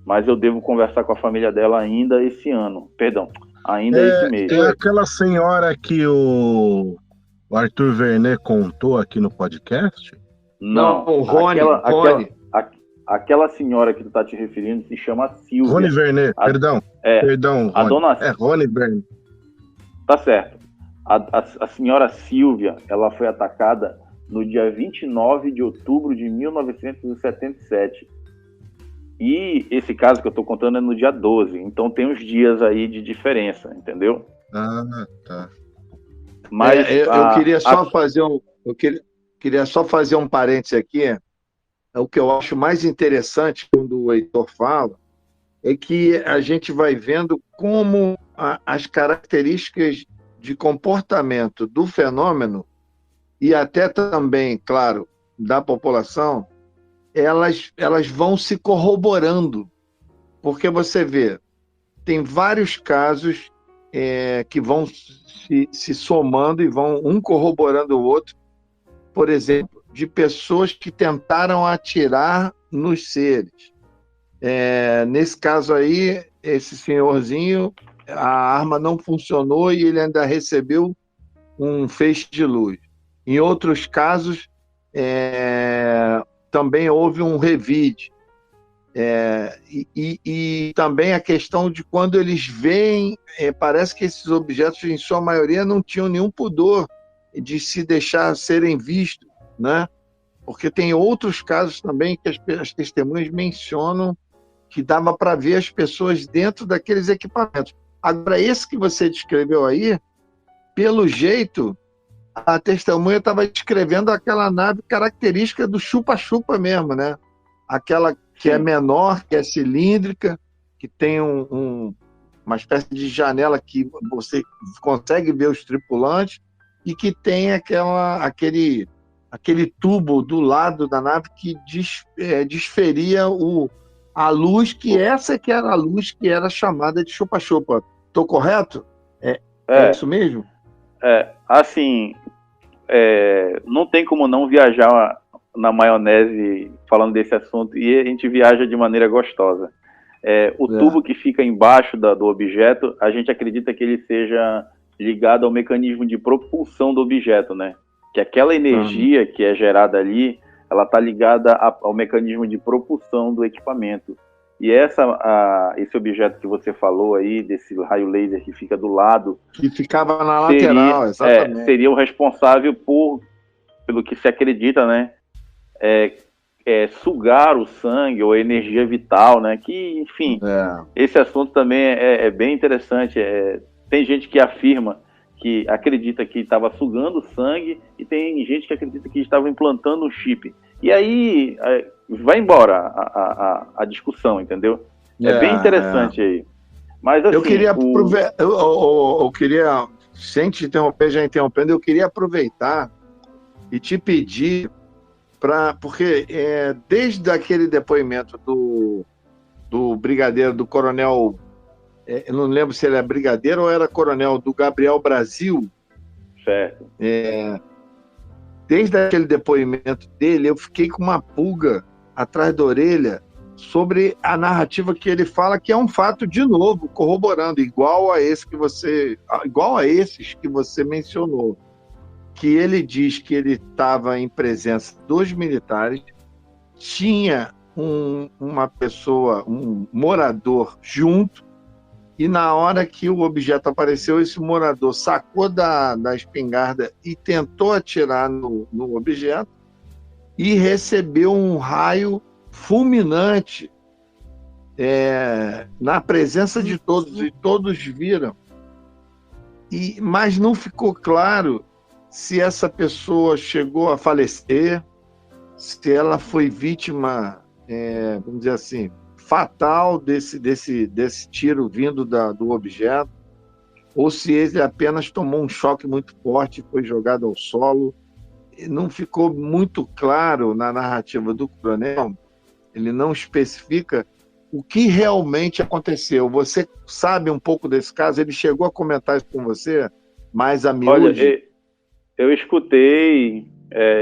Speaker 2: Mas eu devo conversar com a família dela ainda esse ano. Perdão, ainda esse mês.
Speaker 3: É aquela senhora que o Arthur Vernet contou aqui no podcast?
Speaker 2: Não,
Speaker 1: o Rony.
Speaker 2: Aquela senhora que tu tá te referindo se chama Silvia.
Speaker 3: Rony Vernet, perdão, Rony.
Speaker 2: A dona...
Speaker 3: Rony Vernet.
Speaker 2: Tá certo. A senhora Silvia, ela foi atacada no dia 29 de outubro de 1977. E esse caso que eu estou contando é no dia 12. Então tem uns dias aí de diferença, entendeu?
Speaker 3: Tá.
Speaker 1: Mas eu queria só queria só fazer um parênteses aqui. O que eu acho mais interessante quando o Heitor fala é que a gente vai vendo como as características de comportamento do fenômeno e até também, claro, da população, elas vão se corroborando. Porque você vê, tem vários casos que vão se somando e vão um corroborando o outro. Por exemplo, de pessoas que tentaram atirar nos seres. Nesse caso aí, esse senhorzinho, a arma não funcionou e ele ainda recebeu um feixe de luz. Em outros casos, também houve um revide. E também a questão de quando eles veem, parece que esses objetos, em sua maioria, não tinham nenhum pudor de se deixar serem vistos, né? Porque tem outros casos também que as testemunhas mencionam que dava para ver as pessoas dentro daqueles equipamentos. Agora, esse que você descreveu aí, pelo jeito, a testemunha estava descrevendo aquela nave característica do chupa-chupa mesmo, né? Aquela que é menor, que é cilíndrica, que tem uma espécie de janela que você consegue ver os tripulantes e que tem aquele tubo do lado da nave que desferia a luz, que essa que era a luz que era chamada de chupa-chupa. Estou correto? É isso mesmo?
Speaker 2: Assim, não tem como não viajar na maionese falando desse assunto, e a gente viaja de maneira gostosa. O tubo que fica embaixo do objeto, a gente acredita que ele seja ligado ao mecanismo de propulsão do objeto, né? Que aquela energia que é gerada ali, ela está ligada ao mecanismo de propulsão do equipamento. E esse objeto que você falou aí, desse raio laser que fica do lado...
Speaker 1: Que ficava na lateral, exatamente.
Speaker 2: Seria o responsável pelo que se acredita, né? Sugar o sangue ou a energia vital, né? Que, enfim, esse assunto também é bem interessante. Tem gente que afirma que acredita que estava sugando sangue e tem gente que acredita que estava implantando um chip. E aí vai embora a discussão, entendeu? Bem interessante aí. Mas assim,
Speaker 1: eu queria eu queria, sem te interromper, já interrompendo, eu queria aproveitar e te pedir porque desde aquele depoimento do brigadeiro, do coronel, eu não lembro se ele é brigadeiro ou era coronel, do Gabriel Brasil.
Speaker 2: Certo.
Speaker 1: Desde aquele depoimento dele, eu fiquei com uma pulga atrás da orelha sobre a narrativa que ele fala, que é um fato, de novo, corroborando, igual a esses que você mencionou, que ele diz que ele estava em presença dos militares, tinha uma pessoa, um morador junto, e na hora que o objeto apareceu, esse morador sacou da espingarda e tentou atirar no objeto e recebeu um raio fulminante na presença de todos, e todos viram. Mas não ficou claro se essa pessoa chegou a falecer, se ela foi vítima, vamos dizer assim, fatal desse tiro vindo do objeto, ou se ele apenas tomou um choque muito forte e foi jogado ao solo. Não ficou muito claro na narrativa do coronel, ele não especifica o que realmente aconteceu. Você sabe um pouco desse caso? Ele chegou a comentar isso com você? Mais a miúde?
Speaker 2: Olha, eu escutei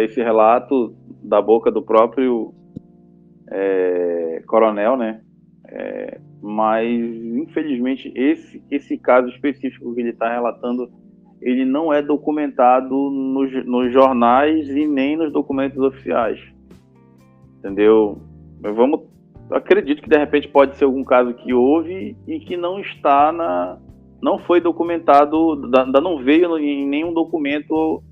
Speaker 2: esse relato da boca do próprio coronel, né? Mas, infelizmente, esse caso específico que ele está relatando, ele não é documentado nos jornais e nem nos documentos oficiais. Entendeu? Acredito que, de repente, pode ser algum caso que houve e que não foi documentado, ainda não veio em nenhum documento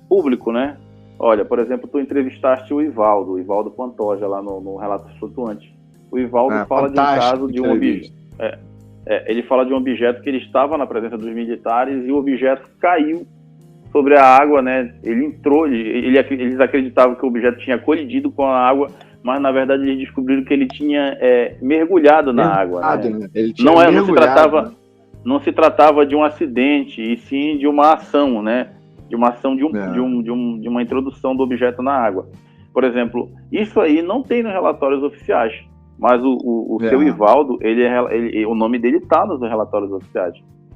Speaker 2: público, né? Olha, por exemplo, tu entrevistaste o Ivaldo Pantoja, lá no Relatos Flutuantes. O Ivaldo fala de um caso de um objeto. Ele fala de um objeto que ele estava na presença dos militares e o objeto caiu sobre a água, né? Ele entrou, eles acreditavam que o objeto tinha colidido com a água, mas na verdade eles descobriram que ele tinha mergulhado na água. Né?
Speaker 1: Ele tinha mergulhado.
Speaker 2: Não se tratava de um acidente, e sim de uma ação, né? De uma ação de uma introdução do objeto na água. Por exemplo, isso aí não tem nos relatórios oficiais, mas o seu Ivaldo, o nome dele está nos relatórios oficiais.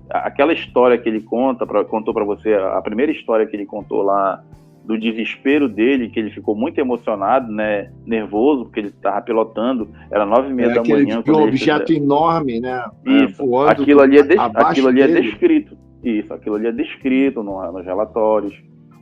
Speaker 2: Aquela história que ele contou para você, a primeira história que ele contou lá, do desespero dele, que ele ficou muito emocionado, né, nervoso, porque ele estava pilotando, era 9h30 da manhã.
Speaker 1: Ele viu um objeto enorme, né?
Speaker 2: Isso, aquilo ali é descrito. Isso, aquilo ali é descrito nos relatórios.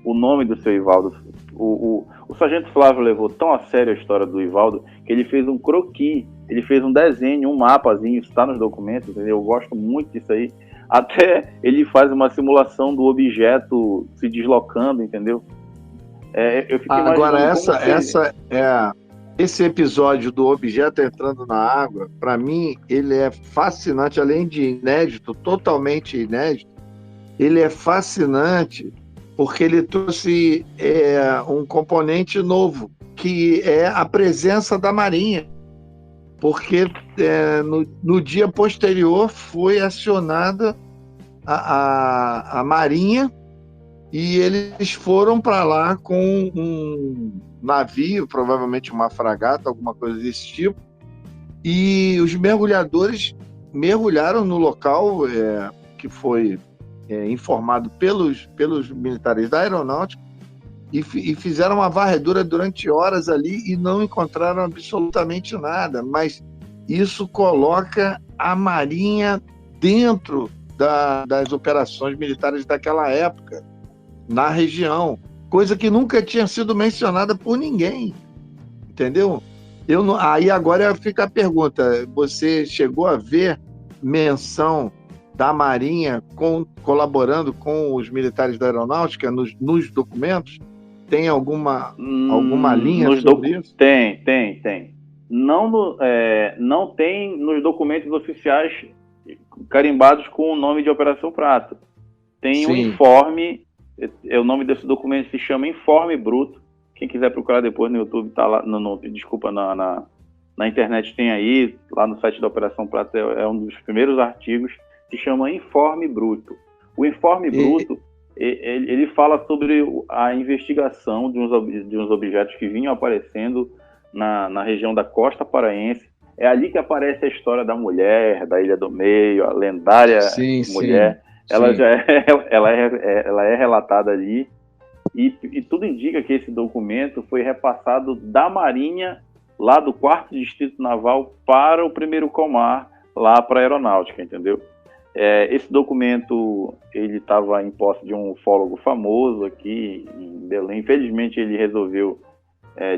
Speaker 2: O nome do seu Ivaldo, o sargento Flávio levou tão a sério a história do Ivaldo que ele fez um croquis, ele fez um desenho, um mapazinho, isso está nos documentos, entendeu? Eu gosto muito disso aí. Até ele faz uma simulação do objeto se deslocando, entendeu? Eu fico
Speaker 1: agora, esse episódio do objeto entrando na água, para mim, ele é fascinante, além de inédito, totalmente inédito. Ele é fascinante porque ele trouxe um componente novo, que é a presença da Marinha. Porque no dia posterior foi acionada a Marinha, e eles foram para lá com um navio, provavelmente uma fragata, alguma coisa desse tipo, e os mergulhadores mergulharam no local que foi informado pelos militares da aeronáutica e fizeram uma varredura durante horas ali e não encontraram absolutamente nada, mas isso coloca a Marinha dentro das operações militares daquela época, na região, coisa que nunca tinha sido mencionada por ninguém, entendeu? Aí agora fica a pergunta, você chegou a ver menção da Marinha colaborando com os militares da aeronáutica nos documentos? Tem alguma linha sobre isso?
Speaker 2: Tem. Não tem nos documentos oficiais carimbados com o nome de Operação Prato. Tem um informe. O nome desse documento se chama Informe Bruto. Quem quiser procurar depois no YouTube, tá lá, na internet tem aí, lá no site da Operação Prato, é um dos primeiros artigos, se chama Informe Bruto. O Informe Bruto, ele fala sobre a investigação de uns objetos que vinham aparecendo na região da costa paraense. É ali que aparece a história da mulher, da Ilha do Meio, a lendária mulher. Ela é relatada ali. E tudo indica que esse documento foi repassado da Marinha, lá do 4º Distrito Naval, para o 1º Comar, lá para a Aeronáutica, entendeu? Esse documento, ele estava em posse de um ufólogo famoso aqui em Belém. Infelizmente, ele resolveu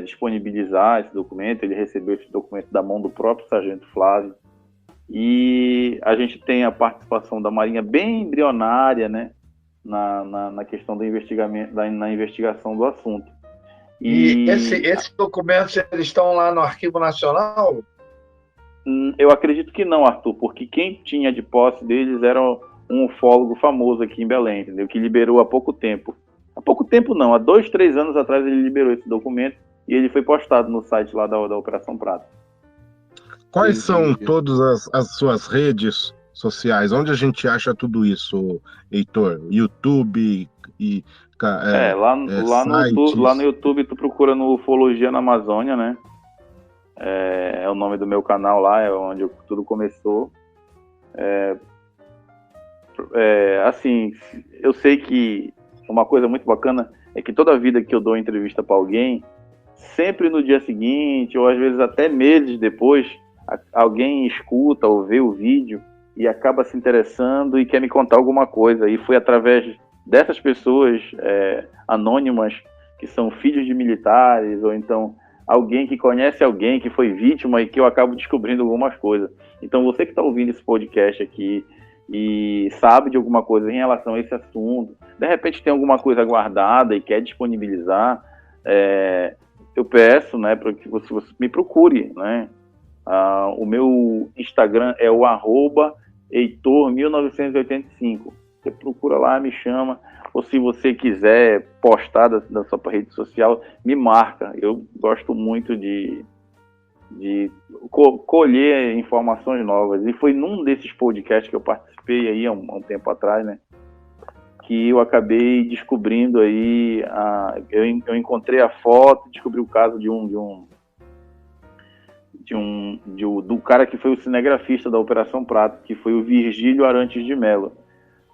Speaker 2: disponibilizar esse documento. Ele recebeu esse documento da mão do próprio Sargento Flávio. E a gente tem a participação da Marinha bem embrionária, né, na questão do investigamento, na investigação do assunto.
Speaker 1: E esses documentos, eles estão lá no Arquivo Nacional?
Speaker 2: Eu acredito que não, Arthur, porque quem tinha de posse deles era um ufólogo famoso aqui em Belém, entendeu? Que liberou há pouco tempo. Há pouco tempo não, há 2, 3 anos atrás ele liberou esse documento e ele foi postado no site lá da Operação Prato.
Speaker 3: Quais são todas as suas redes sociais? Onde a gente acha tudo isso, Heitor? YouTube e
Speaker 2: lá no YouTube tu procura no Ufologia na Amazônia, né? É o nome do meu canal lá, é onde tudo começou. Assim, eu sei que uma coisa muito bacana é que toda vida que eu dou entrevista para alguém, sempre no dia seguinte, ou às vezes até meses depois, alguém escuta ou vê o vídeo e acaba se interessando e quer me contar alguma coisa. E foi através dessas pessoas anônimas, que são filhos de militares, ou então alguém que conhece alguém que foi vítima e que eu acabo descobrindo algumas coisas. Então você que está ouvindo esse podcast aqui e sabe de alguma coisa em relação a esse assunto, de repente tem alguma coisa guardada e quer disponibilizar, eu peço, né, para que você me procure, né? O meu Instagram é o @Heitor1985. Você procura lá, me chama. Ou se você quiser postar da sua rede social, me marca. Eu gosto muito de colher informações novas. E foi num desses podcasts que eu participei aí há um tempo atrás, né, que eu acabei descobrindo aí, eu encontrei a foto, descobri o caso do cara que foi o cinegrafista da Operação Prato, que foi o Virgílio Arantes de Mello.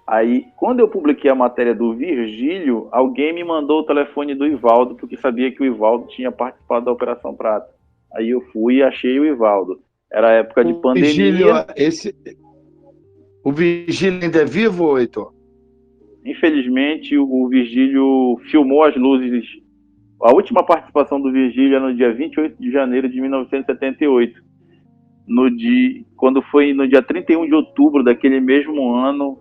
Speaker 2: Aí, quando eu publiquei a matéria do Virgílio, alguém me mandou o telefone do Ivaldo, porque sabia que o Ivaldo tinha participado da Operação Prato. Aí eu fui e achei o Ivaldo. Era época de pandemia.
Speaker 1: O Virgílio ainda é vivo, Heitor?
Speaker 2: Infelizmente, o Virgílio filmou as luzes. A última participação do Virgílio é no dia 28 de janeiro de 1978. Quando foi no dia 31 de outubro daquele mesmo ano,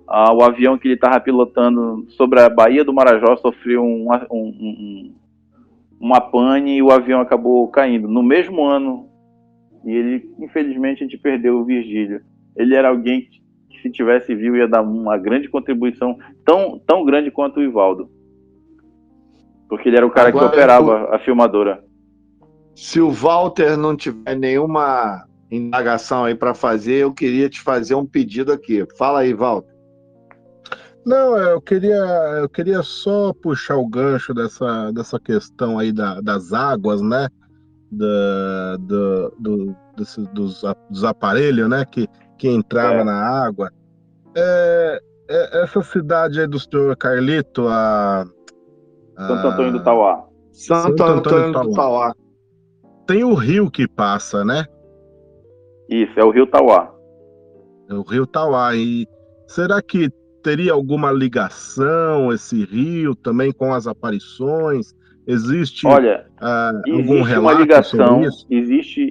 Speaker 2: o avião que ele estava pilotando sobre a Baía do Marajó sofreu uma pane e o avião acabou caindo. No mesmo ano, e ele, infelizmente, a gente perdeu o Virgílio. Ele era alguém que, se tivesse vivo, ia dar uma grande contribuição, tão grande quanto o Ivaldo. Porque ele era o cara que operava a filmadora.
Speaker 1: Se o Walter não tiver nenhuma indagação aí para fazer, eu queria te fazer um pedido aqui. Fala aí, Walter.
Speaker 3: Não, eu queria só puxar o gancho dessa questão aí das águas, né? Dos aparelhos, né? Que entrava na água. Essa cidade aí do senhor Carlito,
Speaker 2: Santo Antônio do Tauá.
Speaker 1: Santo Antônio do Tauá.
Speaker 3: Tem o rio que passa, né?
Speaker 2: Isso, é o Rio Tauá.
Speaker 3: É o Rio Tauá. E será que teria alguma ligação esse rio também com as aparições? Existe algum relato
Speaker 2: uma ligação,
Speaker 3: sobre isso?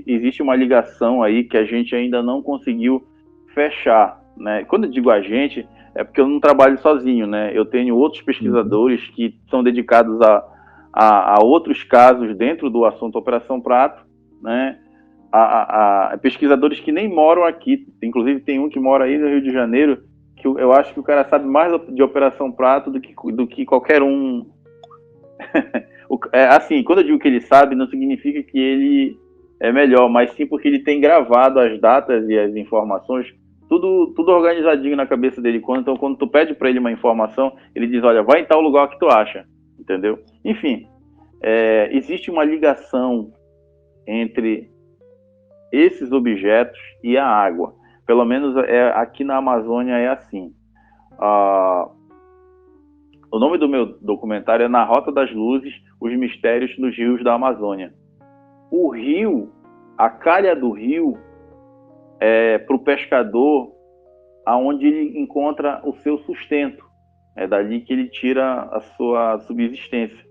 Speaker 2: Existe uma ligação aí que a gente ainda não conseguiu fechar, né? Quando eu digo a gente, é porque eu não trabalho sozinho, né? Eu tenho outros pesquisadores que são dedicados a outros casos dentro do assunto Operação Prato, né? A pesquisadores que nem moram aqui. Inclusive tem um que mora aí no Rio de Janeiro, que eu acho que o cara sabe mais de Operação Prato do que qualquer um. Assim, quando eu digo que ele sabe, não significa que ele é melhor, mas sim porque ele tem gravado as datas e as informações tudo organizadinho na cabeça dele. Então, quando tu pede para ele uma informação, ele diz, olha, vai em tal lugar que tu acha, entendeu? Enfim, existe uma ligação entre esses objetos e a água. Pelo menos aqui na Amazônia é assim. O nome do meu documentário é Na Rota das Luzes, os mistérios nos rios da Amazônia. O rio, a calha do rio, para o pescador, aonde ele encontra o seu sustento. É dali que ele tira a sua subsistência,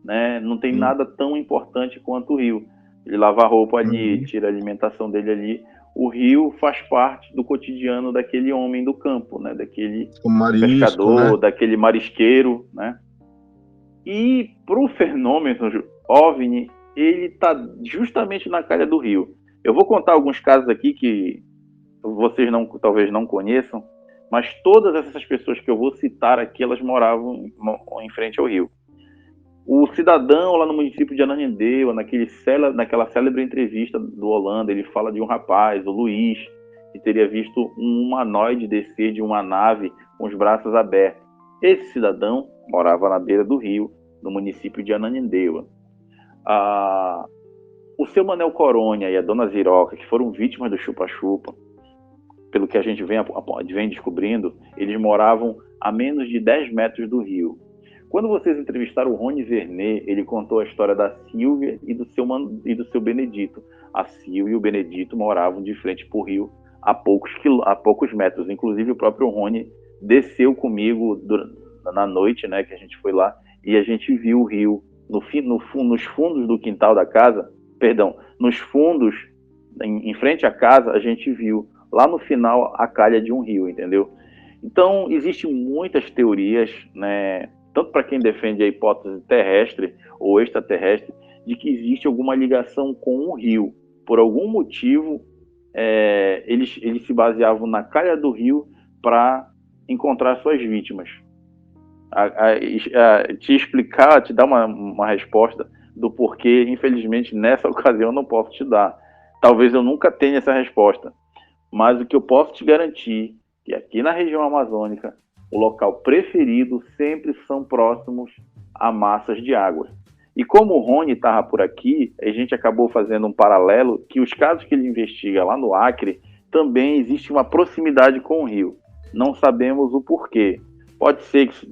Speaker 2: né? Não tem nada tão importante quanto o rio. Ele lava a roupa ali, tira a alimentação dele ali. O rio faz parte do cotidiano daquele homem do campo, né? Daquele pescador, né? Daquele marisqueiro, né? E para o fenômeno OVNI, ele está justamente na calha do rio. Eu vou contar alguns casos aqui que vocês talvez não conheçam, mas todas essas pessoas que eu vou citar aqui, elas moravam em frente ao rio. O cidadão lá no município de Ananindeua, naquela célebre entrevista do Holanda, ele fala de um rapaz, o Luiz, que teria visto um humanoide descer de uma nave com os braços abertos. Esse cidadão morava na beira do rio, no município de Ananindeua. O seu Manel Coronha e a dona Ziroca, que foram vítimas do chupa-chupa, pelo que a gente vem descobrindo, eles moravam a menos de 10 metros do rio. Quando vocês entrevistaram o Rony Vernet, ele contou a história da Silvia e do seu Benedito. A Silvia e o Benedito moravam de frente para o rio a poucos metros. Inclusive, o próprio Rony desceu comigo na noite, né, que a gente foi lá, e a gente viu o rio nos fundos do quintal da casa, nos fundos, em frente à casa, a gente viu lá no final a calha de um rio, entendeu? Então, existem muitas teorias, né, tanto para quem defende a hipótese terrestre ou extraterrestre, de que existe alguma ligação com o rio. Por algum motivo, eles se baseavam na calha do rio para encontrar suas vítimas. Te dar uma resposta do porquê, infelizmente, nessa ocasião eu não posso te dar. Talvez eu nunca tenha essa resposta. Mas o que eu posso te garantir é que aqui na região amazônica, o local preferido sempre são próximos a massas de água. E como o Rony estava por aqui, a gente acabou fazendo um paralelo que os casos que ele investiga lá no Acre, também existe uma proximidade com o rio. Não sabemos o porquê. Pode ser que,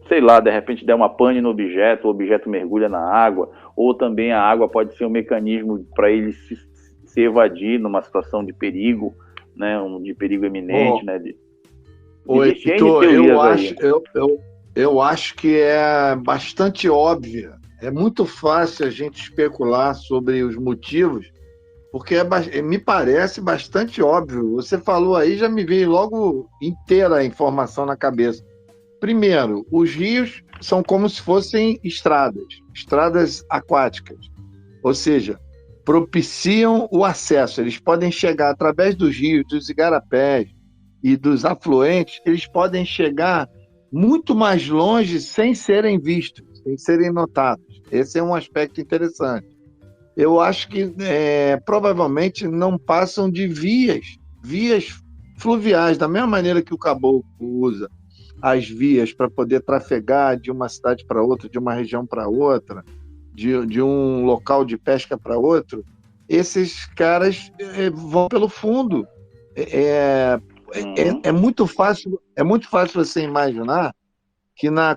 Speaker 2: sei lá, de repente der uma pane no objeto, o objeto mergulha na água, ou também a água pode ser um mecanismo para ele se evadir numa situação de perigo, né, de perigo iminente, né?
Speaker 1: Heitor, eu acho que é bastante óbvio. É muito fácil a gente especular sobre os motivos, porque me parece bastante óbvio. Você falou aí, já me veio logo inteira a informação na cabeça. Primeiro, os rios são como se fossem estradas aquáticas, ou seja, propiciam o acesso. Eles podem chegar através dos rios, dos igarapés e dos afluentes, eles podem chegar muito mais longe sem serem vistos, sem serem notados. Esse é um aspecto interessante. Eu acho que provavelmente não passam de vias fluviais, da mesma maneira que o caboclo usa as vias para poder trafegar de uma cidade para outra, de uma região para outra, de um local de pesca para outro. Esses caras vão pelo fundo. É muito fácil você imaginar que na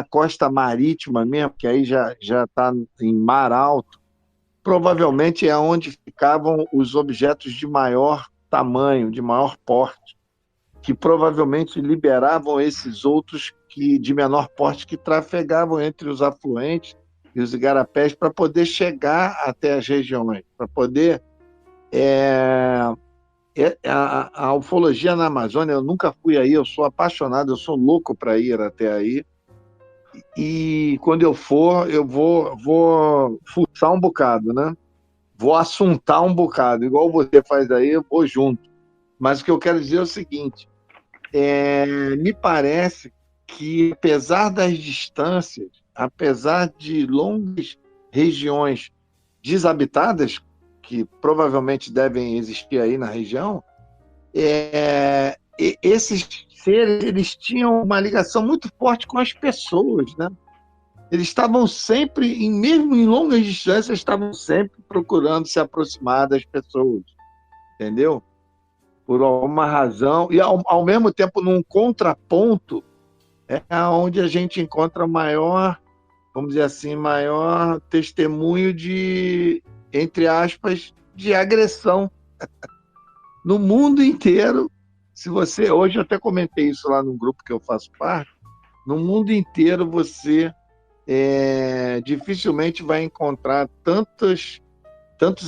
Speaker 1: costa marítima mesmo, que aí já está em mar alto, provavelmente é onde ficavam os objetos de maior tamanho, de maior porte, que provavelmente liberavam esses outros de menor porte que trafegavam entre os afluentes e os igarapés para poder chegar até as regiões, para poder... A ufologia na Amazônia, eu nunca fui aí, eu sou apaixonado, eu sou louco para ir até aí. E quando eu for, eu vou fuçar um bocado, né? Vou assuntar um bocado, igual você faz aí, eu vou junto. Mas o que eu quero dizer é o seguinte, me parece que, apesar das distâncias, apesar de longas regiões desabitadas, que provavelmente devem existir aí na região, esses seres, eles tinham uma ligação muito forte com as pessoas, né? Eles estavam sempre, mesmo em longas distâncias, estavam sempre procurando se aproximar das pessoas, entendeu? Por alguma razão, e ao mesmo tempo, num contraponto, é onde a gente encontra maior, vamos dizer assim, maior testemunho de, entre aspas, de agressão. No mundo inteiro, se você, hoje eu até comentei isso lá no grupo que eu faço parte, no mundo inteiro você dificilmente vai encontrar tantos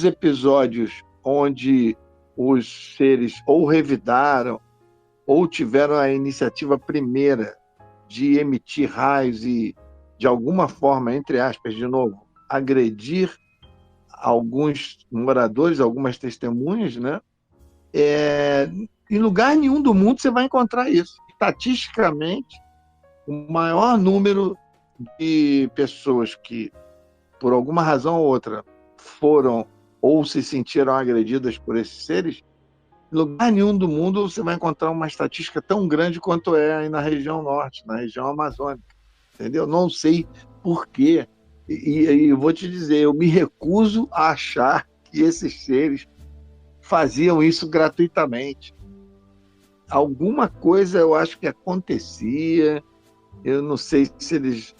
Speaker 1: episódios onde os seres ou revidaram ou tiveram a iniciativa primeira de emitir raios e, de alguma forma, entre aspas, de novo, agredir alguns moradores, algumas testemunhas, né? Em lugar nenhum do mundo você vai encontrar isso. Estatisticamente, o maior número de pessoas que, por alguma razão ou outra, foram ou se sentiram agredidas por esses seres, em lugar nenhum do mundo você vai encontrar uma estatística tão grande quanto é aí na região norte, na região amazônica. Entendeu? Não sei por quê. E vou te dizer, eu me recuso a achar que esses seres faziam isso gratuitamente. Alguma coisa eu acho que acontecia, eu não sei se eles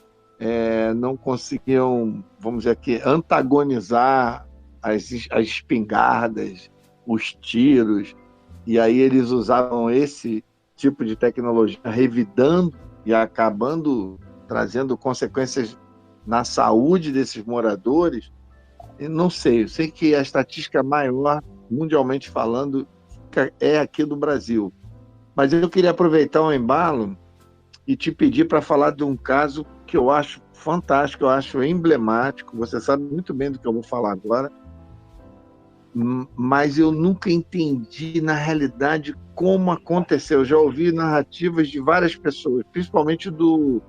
Speaker 1: não conseguiam, vamos dizer aqui, antagonizar as espingardas, os tiros, e aí eles usavam esse tipo de tecnologia revidando e acabando trazendo consequências na saúde desses moradores. Eu não sei, eu sei que a estatística maior, mundialmente falando, é aqui do Brasil. Mas eu queria aproveitar o embalo e te pedir para falar de um caso que eu acho fantástico, eu acho emblemático. Você sabe muito bem do que eu vou falar agora, mas eu nunca entendi, na realidade, como aconteceu. Eu já ouvi narrativas de várias pessoas, principalmente do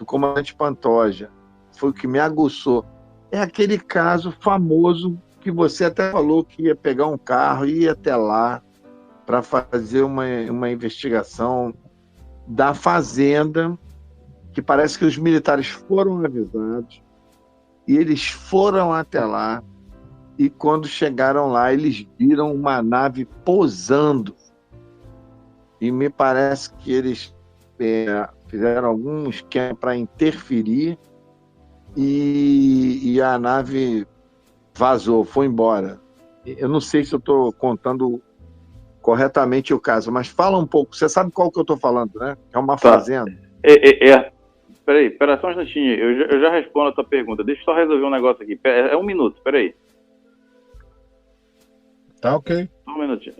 Speaker 1: comandante Pantoja. Foi o que me aguçou. É aquele caso famoso que você até falou que ia pegar um carro e ia até lá para fazer uma investigação da fazenda, que parece que os militares foram avisados e eles foram até lá, e quando chegaram lá eles viram uma nave pousando, e me parece que eles fizeram algum esquema para interferir e a nave vazou, foi embora. Eu não sei se eu estou contando corretamente o caso, mas fala um pouco. Você sabe qual que eu estou falando, né? É uma fazenda.
Speaker 2: Peraí só um instantinho. Eu já respondo a tua pergunta. Deixa eu só resolver um negócio aqui. É um minuto, peraí.
Speaker 3: Tá ok.
Speaker 2: Só um minutinho.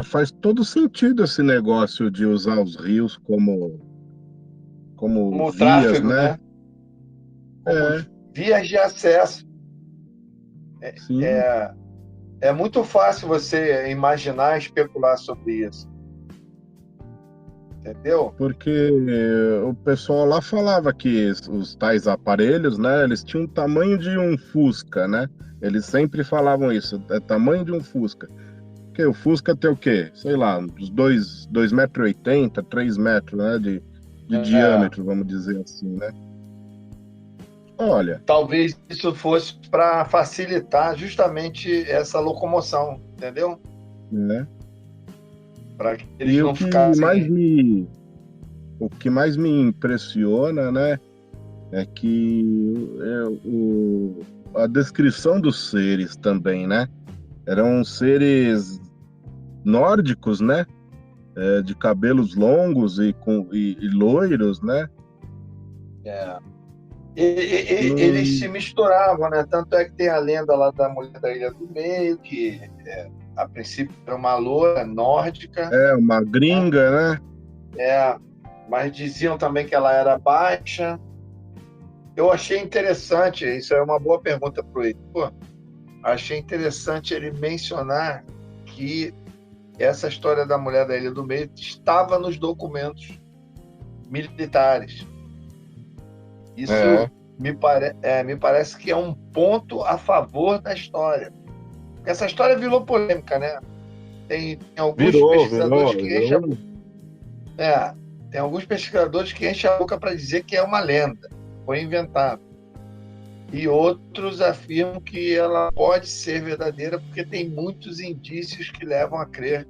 Speaker 3: Faz todo sentido esse negócio de usar os rios como vias,
Speaker 1: tráfego,
Speaker 3: né?
Speaker 1: Como vias de acesso.
Speaker 3: Sim.
Speaker 1: É muito fácil você imaginar e especular sobre isso. Entendeu?
Speaker 3: Porque o pessoal lá falava que os tais aparelhos, né, eles tinham o tamanho de um Fusca, né? Eles sempre falavam isso, é tamanho de um Fusca. Porque o Fusca tem o quê? Sei lá, uns 2,80 metros, 3 metros, né, de diâmetro, vamos dizer assim, né? Olha...
Speaker 1: Talvez isso fosse para facilitar justamente essa locomoção, entendeu? Para que eles não ficassem...
Speaker 3: O que mais me impressiona, né, é que a descrição dos seres também, né? Eram seres nórdicos, né? De cabelos longos e loiros, né?
Speaker 1: Eles se misturavam, né? Tanto é que tem a lenda lá da mulher da Ilha do Meio, que a princípio era uma loira nórdica.
Speaker 3: Uma gringa, né?
Speaker 1: Mas diziam também que ela era baixa. Eu achei interessante, isso é uma boa pergunta para o Heitor. Achei interessante ele mencionar que essa história da mulher da Ilha do Meio estava nos documentos militares. Isso
Speaker 3: É.
Speaker 1: me parece que é um ponto a favor da história. Porque essa história virou polêmica, né? Tem alguns pesquisadores que enchem tem alguns pesquisadores que enchem a boca para dizer que é uma lenda, foi inventado. E outros afirmam que ela pode ser verdadeira porque tem muitos indícios que levam a crer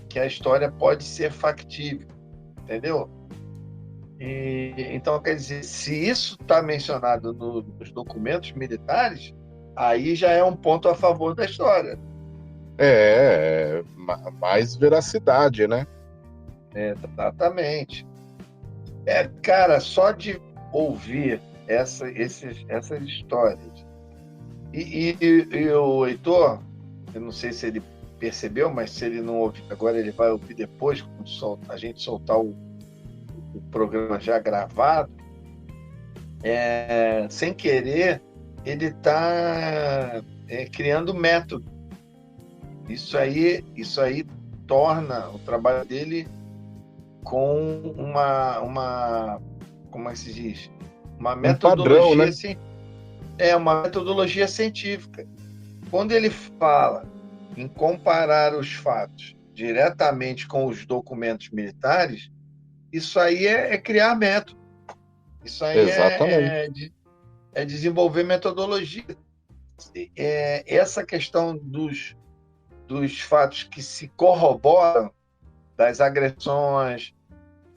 Speaker 1: que a história pode ser factível, entendeu? Então, quer dizer, se isso está mencionado nos documentos militares, aí já é um ponto a favor da história.
Speaker 3: Mais veracidade, né?
Speaker 1: Exatamente. Cara, só de ouvir essas histórias. E o Heitor, eu não sei se ele percebeu, mas se ele não ouviu agora, ele vai ouvir depois, quando a gente soltar o programa já gravado. Sem querer, ele está criando método. Isso aí torna o trabalho dele com uma como é que se diz? Uma metodologia,
Speaker 3: padrão, né?
Speaker 1: Assim, uma metodologia científica. Quando ele fala em comparar os fatos diretamente com os documentos militares, isso aí é criar método. Isso aí é desenvolver metodologia. Essa questão dos fatos que se corroboram, das agressões,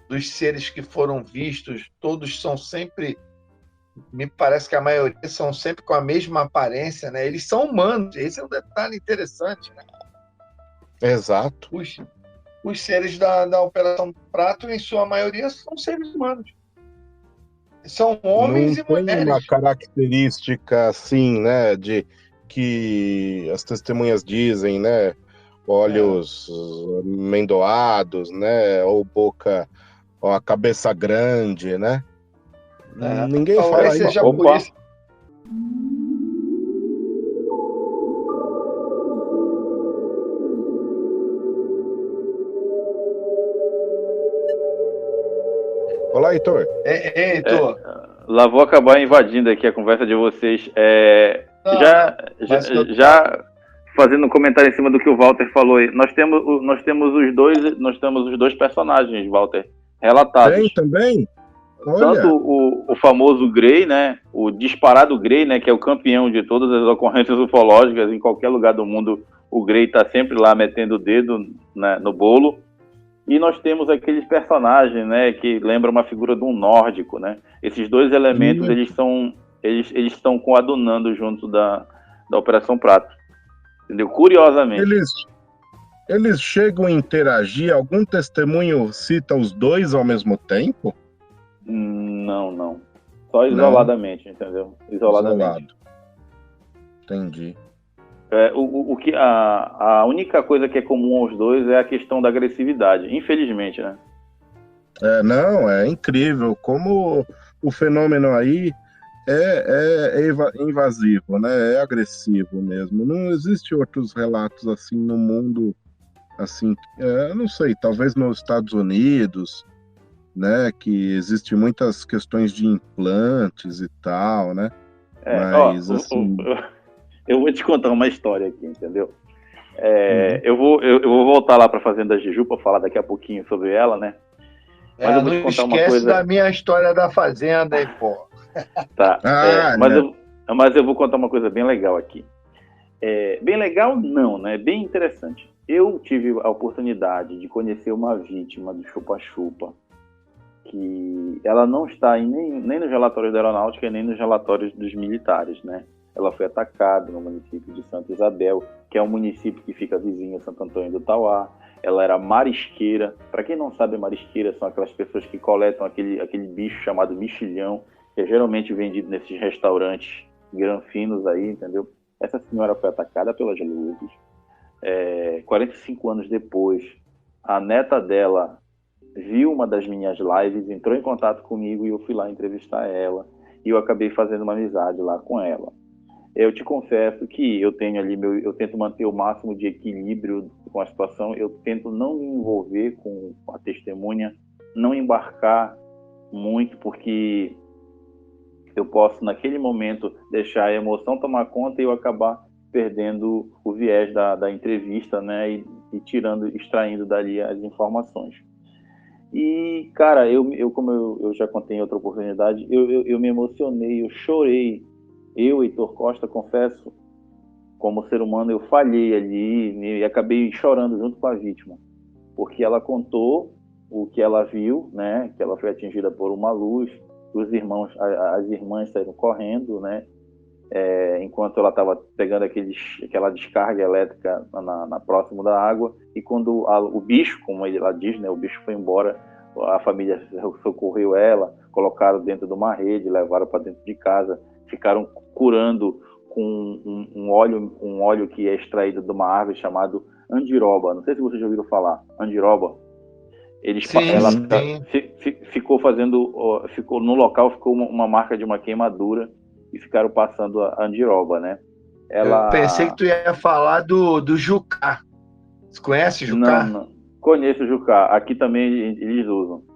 Speaker 1: dos seres que foram vistos, todos são sempre, me parece que a maioria são sempre com a mesma aparência, né? Eles são humanos, esse é um detalhe interessante, né?
Speaker 3: Exato.
Speaker 1: Os seres da Operação Prato, em sua maioria, são seres humanos. São homens e mulheres.
Speaker 3: Não tem uma característica assim, né, de que as testemunhas dizem, né, olhos amendoados, né, ou boca, ou a cabeça grande, né? Ninguém fala isso.
Speaker 1: Seja por isso.
Speaker 3: Olá, Heitor.
Speaker 1: Heitor.
Speaker 2: Lá vou acabar invadindo aqui a conversa de vocês. Já fazendo um comentário em cima do que o Walter falou aí. Nós temos os dois personagens, Walter, relatados.
Speaker 3: Tem também? Olha.
Speaker 2: Tanto o famoso Grey, né? O disparado Grey, né? Que é o campeão de todas as ocorrências ufológicas. Em qualquer lugar do mundo, o Grey está sempre lá metendo o dedo, né, no bolo. E nós temos aqueles personagens, né, que lembram uma figura de um nórdico, né? Esses dois elementos, eles estão coadunando junto da Operação Prato. Entendeu? Curiosamente.
Speaker 3: Eles chegam a interagir? Algum testemunho cita os dois ao mesmo tempo?
Speaker 2: Não. Só isoladamente, entendeu? Isoladamente.
Speaker 3: Isolado. Entendi.
Speaker 2: A única coisa que é comum aos dois é a questão da agressividade, infelizmente, né?
Speaker 3: É incrível como o fenômeno aí é invasivo, né? É agressivo mesmo. Não existe outros relatos assim no mundo, assim, não sei, talvez nos Estados Unidos, né? Que existem muitas questões de implantes e tal, né? Mas assim.
Speaker 2: Eu vou te contar uma história aqui, entendeu? Eu vou voltar lá para a Fazenda Jeju para falar daqui a pouquinho sobre ela, né? Mas eu vou te contar uma coisa.
Speaker 1: Da minha história da Fazenda aí, pô.
Speaker 2: Tá. Mas eu vou contar uma coisa bem legal aqui. Bem legal, não, né? Bem interessante. Eu tive a oportunidade de conhecer uma vítima do chupa-chupa, que ela não está nem nos relatórios da aeronáutica nem nos relatórios dos militares, né? Ela foi atacada no município de Santa Isabel, que é um município que fica vizinho a Santo Antônio do Tauá. Ela era marisqueira. Para quem não sabe, marisqueira são aquelas pessoas que coletam aquele bicho chamado mexilhão, que é geralmente vendido nesses restaurantes granfinos aí, entendeu? Essa senhora foi atacada pelas luzes. 45 anos depois, a neta dela viu uma das minhas lives, entrou em contato comigo e eu fui lá entrevistar ela. E eu acabei fazendo uma amizade lá com ela. Eu te confesso que eu tenho ali eu tento manter o máximo de equilíbrio com a situação, eu tento não me envolver com a testemunha, não embarcar muito, porque eu posso, naquele momento, deixar a emoção tomar conta e eu acabar perdendo o viés da entrevista, né, e extraindo dali as informações. E, cara, como eu já contei em outra oportunidade, eu me emocionei, eu chorei. Eu, Heitor Costa, confesso, como ser humano, eu falhei ali e acabei chorando junto com a vítima, porque ela contou o que ela viu, né, que ela foi atingida por uma luz, as irmãs saíram correndo, né, enquanto ela estava pegando aquela descarga elétrica próximo da água, e quando o bicho, como ela diz, né, o bicho foi embora, a família socorreu ela, colocaram dentro de uma rede, levaram para dentro de casa, ficaram curando com um óleo que é extraído de uma árvore chamado andiroba. Não sei se vocês já ouviram falar, andiroba. Ela ficou no local, ficou uma marca de uma queimadura e ficaram passando a andiroba, né?
Speaker 1: Eu pensei que tu ia falar do Jucá. Você conhece Jucá?
Speaker 2: Não. Conheço o Jucá. Aqui também eles usam.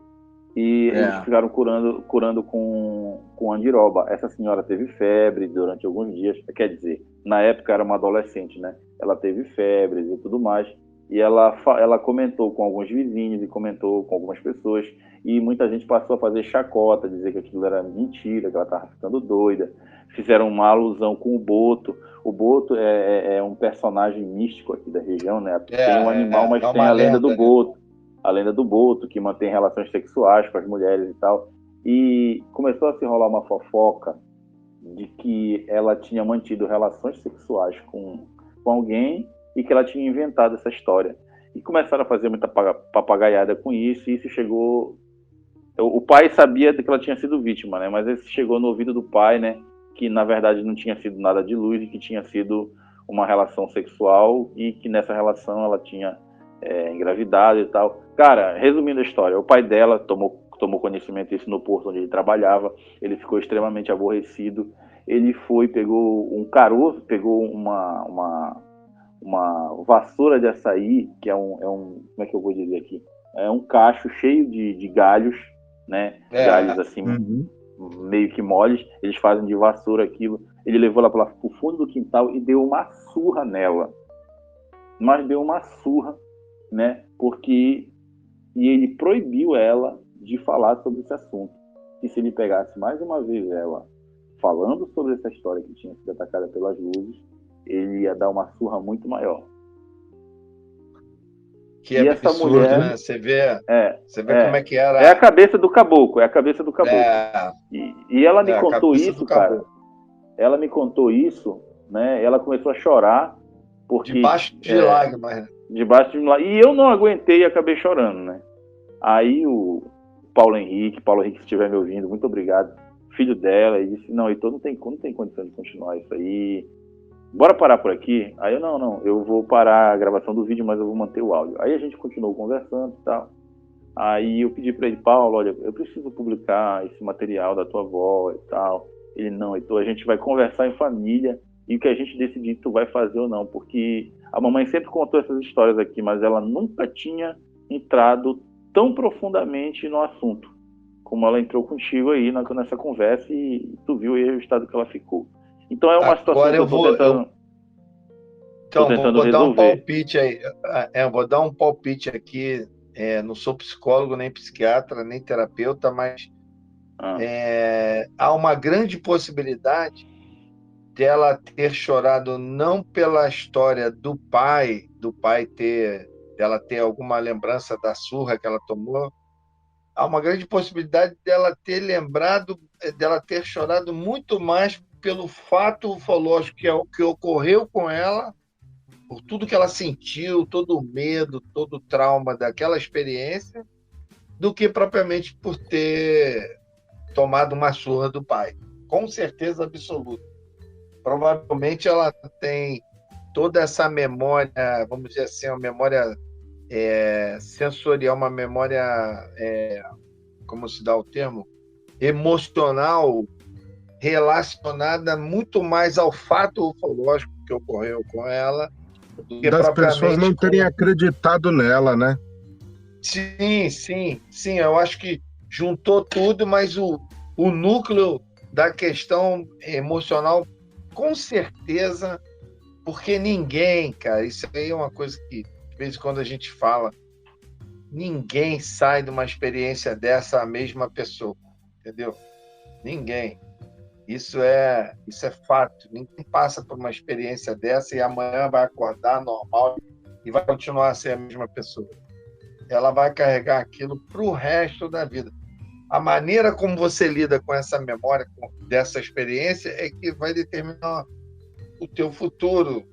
Speaker 2: E eles ficaram curando com andiroba. Essa senhora teve febre durante alguns dias. Quer dizer, na época era uma adolescente, né? Ela teve febre e tudo mais. E ela comentou com alguns vizinhos e comentou com algumas pessoas. E muita gente passou a fazer chacota, dizer que aquilo era mentira, que ela estava ficando doida. Fizeram uma alusão com o Boto. O Boto é um personagem místico aqui da região, né? Tem um animal, mas tem a lenda do Boto. A lenda do Boto, que mantém relações sexuais com as mulheres e tal. E começou a se rolar uma fofoca de que ela tinha mantido relações sexuais com alguém e que ela tinha inventado essa história. E começaram a fazer muita papagaiada com isso, e isso chegou... O pai sabia de que ela tinha sido vítima, né? Mas isso chegou no ouvido do pai, né? Que na verdade não tinha sido nada de luz e que tinha sido uma relação sexual e que nessa relação ela tinha engravidado e tal. Cara, resumindo a história, o pai dela tomou conhecimento disso no porto onde ele trabalhava, ele ficou extremamente aborrecido, ele pegou um caroço, pegou uma vassoura de açaí, que é um como é que eu vou dizer aqui? É um cacho cheio de galhos, né? Galhos assim, meio que moles, eles fazem de vassoura aquilo. Ele levou ela para o fundo do quintal e deu uma surra nela. Mas deu uma surra, né? Porque ele proibiu ela de falar sobre esse assunto. E se ele pegasse mais uma vez ela falando sobre essa história que tinha sido atacada pelas luzes, ele ia dar uma surra muito maior.
Speaker 1: Que é absurdo, mulher, né? Você vê como é que era.
Speaker 2: É a cabeça do caboclo, E ela me contou isso, cara. Ela me contou isso, né? Ela começou a chorar porque
Speaker 1: debaixo de lágrimas, né?
Speaker 2: Debaixo de lágrimas. E eu não aguentei e acabei chorando, né? Aí o Paulo Henrique, se estiver me ouvindo, muito obrigado, filho dela, e disse: não, Heitor, não tem condição de continuar isso aí. Bora parar por aqui? Aí eu, não, eu vou parar a gravação do vídeo, mas eu vou manter o áudio. Aí a gente continuou conversando e tal. Aí eu pedi para ele: Paulo, olha, eu preciso publicar esse material da tua avó e tal. Ele: não, Heitor, a gente vai conversar em família e o que a gente decidir tu vai fazer ou não, porque a mamãe sempre contou essas histórias aqui, mas ela nunca tinha entrado tão profundamente no assunto como ela entrou contigo aí nessa conversa, e tu viu aí o estado que ela ficou. Então é uma situação que eu tô tentando...
Speaker 1: vou dar um palpite aí. Vou dar um palpite aqui. Não sou psicólogo, nem psiquiatra, nem terapeuta, mas há uma grande possibilidade dela ter chorado não pela história do pai dela ter alguma lembrança da surra que ela tomou. Há uma grande possibilidade dela ter chorado muito mais pelo fato ufológico que ocorreu com ela, por tudo que ela sentiu, todo o medo, todo o trauma daquela experiência, do que propriamente por ter tomado uma surra do pai. Com certeza absoluta. Provavelmente ela tem toda essa memória, vamos dizer assim, uma memória sensorial, uma memória, como se dá o termo? Emocional, relacionada muito mais ao fato ufológico que ocorreu com ela do que
Speaker 3: Das pessoas não
Speaker 1: propriamente
Speaker 3: terem acreditado nela, né?
Speaker 1: Sim, eu acho que juntou tudo, mas o núcleo da questão emocional, com certeza, porque ninguém, cara, isso aí é uma coisa que de vez em quando a gente fala, ninguém sai de uma experiência dessa a mesma pessoa, entendeu? Ninguém. Isso é fato. Ninguém passa por uma experiência dessa e amanhã vai acordar normal e vai continuar a ser a mesma pessoa. Ela vai carregar aquilo para o resto da vida. A maneira como você lida com essa memória, dessa experiência, é que vai determinar o teu futuro,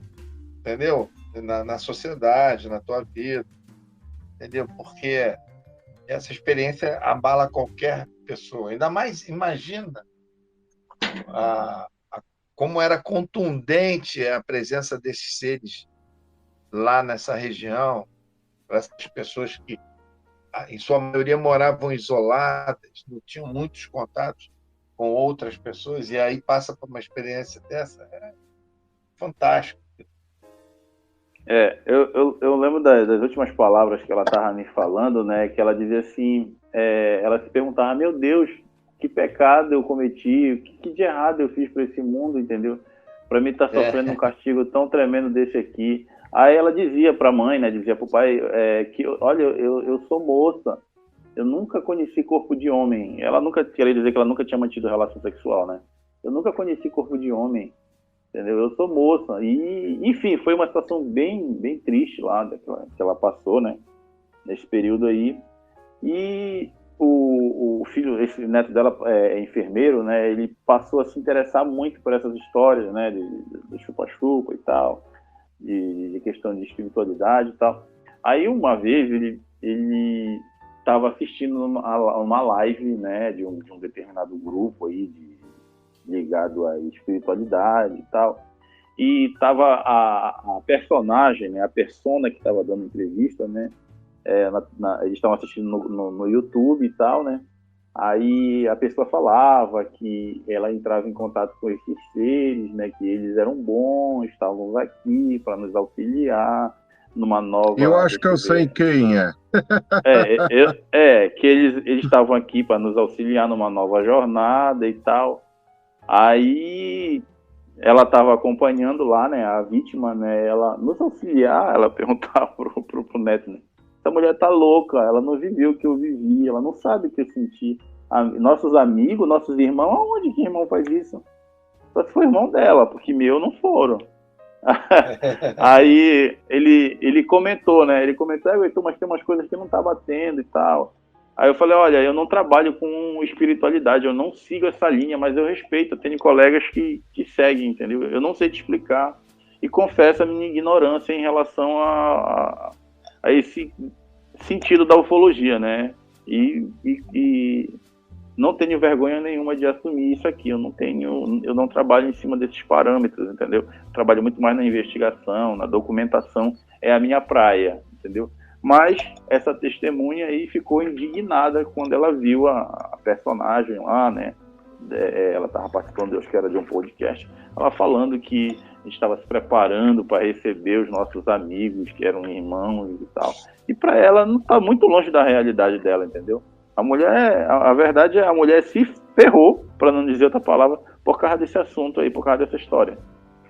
Speaker 1: entendeu? Na sociedade, na tua vida, entendeu? Porque essa experiência abala qualquer pessoa. Ainda mais, imagina como era contundente a presença desses seres lá nessa região, para essas pessoas que, em sua maioria, moravam isoladas, não tinham muitos contatos com outras pessoas, e aí passa por uma experiência dessa, é fantástico.
Speaker 2: Eu lembro das últimas palavras que ela estava me falando, né? Que ela dizia assim, ela se perguntava, meu Deus, que pecado eu cometi, o que de errado eu fiz para esse mundo, entendeu? Para mim estar sofrendo um castigo tão tremendo desse aqui. Aí ela dizia para a mãe, né? Dizia para o pai, que, olha, eu sou moça, eu nunca conheci corpo de homem. Ela nunca, queria dizer que ela nunca tinha mantido relação sexual, né? Eu nunca conheci corpo de homem. Entendeu? Eu sou moça. E, enfim, foi uma situação bem, bem triste lá que ela passou, né? Nesse período aí. E o filho, esse neto dela é enfermeiro, né? Ele passou a se interessar muito por essas histórias, né? De chupa-chupa e tal, de questão de espiritualidade e tal. Aí uma vez ele estava assistindo uma live, né? De um determinado grupo aí ligado à espiritualidade e tal, e tava a personagem, né, a persona que estava dando entrevista, né, eles estavam assistindo no YouTube e tal, né, aí a pessoa falava que ela entrava em contato com esses seres, né, que eles eram bons, estavam aqui para nos auxiliar numa nova...
Speaker 3: Eu acho que eu sei quem é.
Speaker 2: Que eles estavam aqui para nos auxiliar numa nova jornada e tal. Aí ela estava acompanhando lá, né, a vítima, né, ela nos auxiliar, ela perguntava pro neto, né, essa mulher tá louca, ela não viveu o que eu vivi, ela não sabe o que eu senti. Nossos amigos, nossos irmãos, aonde que irmão faz isso? Só se foi irmão dela, porque meu não foram. Aí ele comentou, né, mas tem umas coisas que não tá batendo e tal. Aí eu falei, olha, eu não trabalho com espiritualidade, eu não sigo essa linha, mas eu respeito, eu tenho colegas que seguem, entendeu? Eu não sei te explicar e confesso a minha ignorância em relação a esse sentido da ufologia, né? E não tenho vergonha nenhuma de assumir isso aqui, eu não trabalho em cima desses parâmetros, entendeu? Eu trabalho muito mais na investigação, na documentação, é a minha praia, entendeu? Mas essa testemunha aí ficou indignada quando ela viu a personagem lá, né? Ela estava participando, acho que era de um podcast, ela falando que a gente estava se preparando para receber os nossos amigos, que eram irmãos e tal. E para ela não está muito longe da realidade dela, entendeu? A mulher, a verdade é, a mulher se ferrou, para não dizer outra palavra, por causa desse assunto aí, por causa dessa história.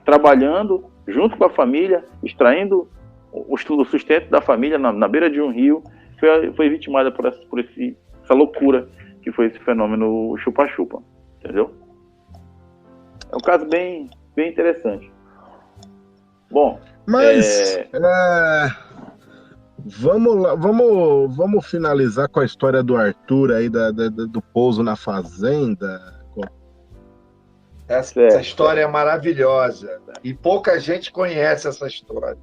Speaker 2: Trabalhando junto com a família, extraindo o sustento da família na beira de um rio, foi vitimada por essa loucura que foi esse fenômeno chupa-chupa, entendeu? É um caso bem, bem interessante. Bom,
Speaker 3: mas vamos lá, vamos finalizar com a história do Arthur aí do pouso na fazenda.
Speaker 1: Essa história é maravilhosa e pouca gente conhece essa história.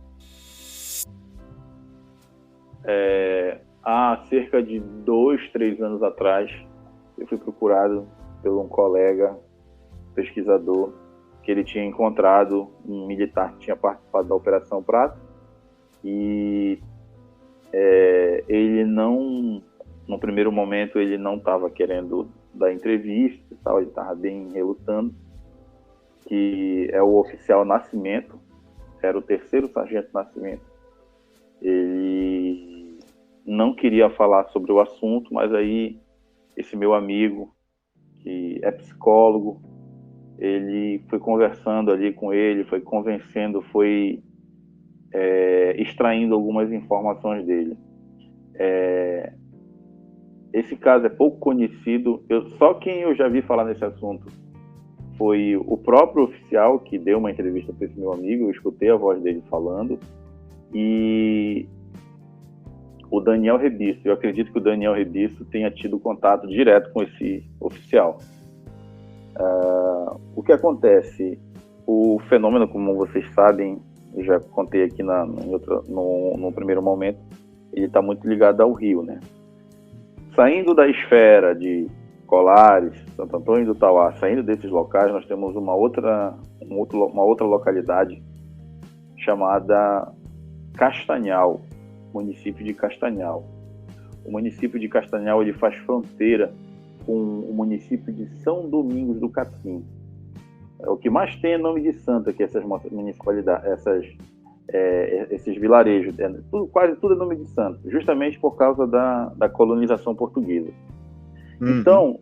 Speaker 2: Há cerca de 2, 3 anos atrás, eu fui procurado por um colega pesquisador que ele tinha encontrado um militar que tinha participado da Operação Prato e ele não, no primeiro momento, ele não estava querendo dar entrevista e tal, ele estava bem relutando, que é o oficial Nascimento. era o terceiro sargento Nascimento. Ele não queria falar sobre o assunto, mas aí esse meu amigo, que é psicólogo, ele foi conversando ali com ele, foi convencendo, foi extraindo algumas informações dele. Esse caso é pouco conhecido, só quem eu já vi falar nesse assunto foi o próprio oficial que deu uma entrevista para esse meu amigo, eu escutei a voz dele falando, e o Daniel Rebisso. Eu acredito que o Daniel Rebisso tenha tido contato direto com esse oficial. O que acontece? O fenômeno, como vocês sabem, eu já contei aqui no primeiro momento, ele está muito ligado ao rio, né? Saindo da esfera de Colares, Santo Antônio do Tauá, saindo desses locais, nós temos uma outra localidade chamada Castanhal, município de Castanhal. O município de Castanhal, ele faz fronteira com o município de São Domingos do Capim. É o que mais tem é nome de santo aqui, essas municipalidades, esses vilarejos. Quase tudo é nome de santo, justamente por causa da colonização portuguesa. Então,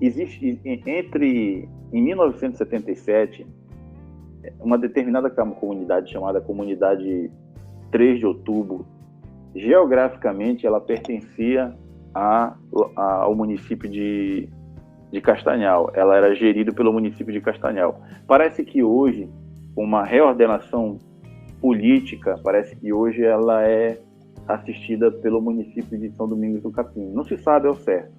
Speaker 2: existe em 1977 uma determinada comunidade chamada Comunidade 3 de Outubro. Geograficamente, ela pertencia ao município de Castanhal. Ela era gerida pelo município de Castanhal. Parece que hoje, com uma reordenação política, parece que hoje ela é assistida pelo município de São Domingos do Capim. Não se sabe ao certo.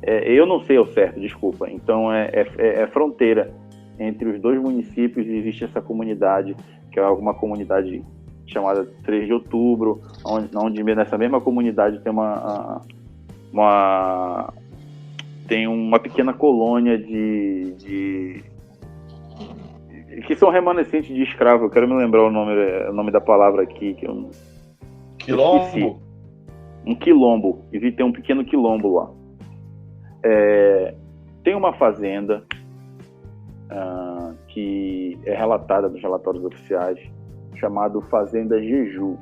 Speaker 2: Eu não sei ao certo, desculpa. Então, é fronteira entre os dois municípios. Existe essa comunidade, que é uma comunidade chamada 3 de Outubro, onde nessa mesma comunidade tem uma pequena colônia que são remanescentes de escravos. Eu quero me lembrar o nome da palavra aqui, que eu
Speaker 1: Quilombo?
Speaker 2: Um quilombo. Tem um pequeno quilombo lá. Tem uma fazenda que é relatada nos relatórios oficiais, chamado Fazenda Jeju.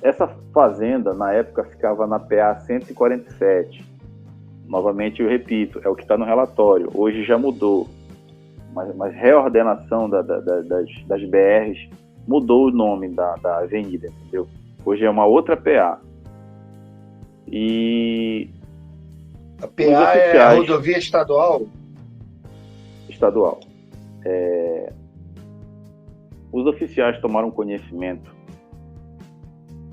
Speaker 2: Essa fazenda, na época, ficava na PA 147. Novamente, eu repito, é o que está no relatório. Hoje já mudou. Mas reordenação das BRs mudou o nome da avenida, entendeu? Hoje é uma outra PA. E
Speaker 1: a PA é a rodovia estadual?
Speaker 2: Estadual. Os oficiais tomaram conhecimento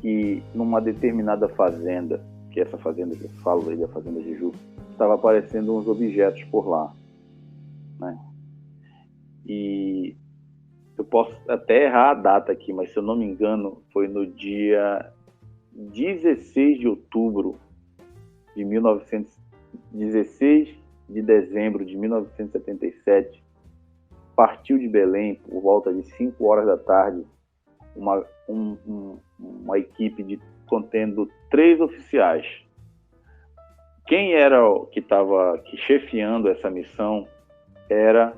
Speaker 2: que numa determinada fazenda, que essa fazenda que eu falo aí, a Fazenda Jeju, estava aparecendo uns objetos por lá, né? E eu posso até errar a data aqui, mas se eu não me engano, foi no dia 16 de outubro de 16 de dezembro de 1977, partiu de Belém por volta de 5 horas da tarde uma equipe contendo 3 oficiais. Quem era que estava chefiando essa missão era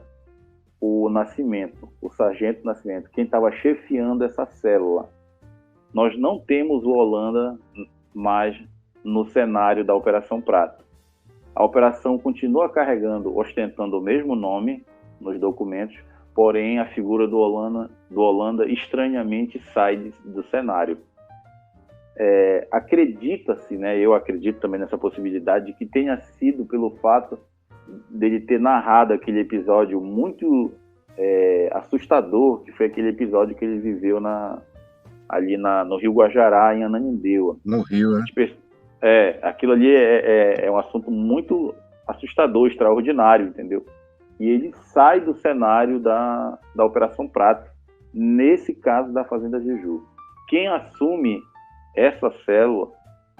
Speaker 2: o Nascimento, o Sargento Nascimento, quem estava chefiando essa célula. Nós não temos o Holanda mais no cenário da Operação Prato. A operação continua ostentando o mesmo nome nos documentos, porém a figura do Holanda estranhamente sai do cenário. Acredita-se, né, eu acredito também nessa possibilidade, de que tenha sido pelo fato dele ter narrado aquele episódio muito assustador, que foi aquele episódio que ele viveu ali no Rio Guajará, em Ananindeua.
Speaker 3: No Rio, né?
Speaker 2: Aquilo ali é um assunto muito assustador, extraordinário, entendeu? E ele sai do cenário da Operação Prato, nesse caso da Fazenda Jeju. Quem assume essa célula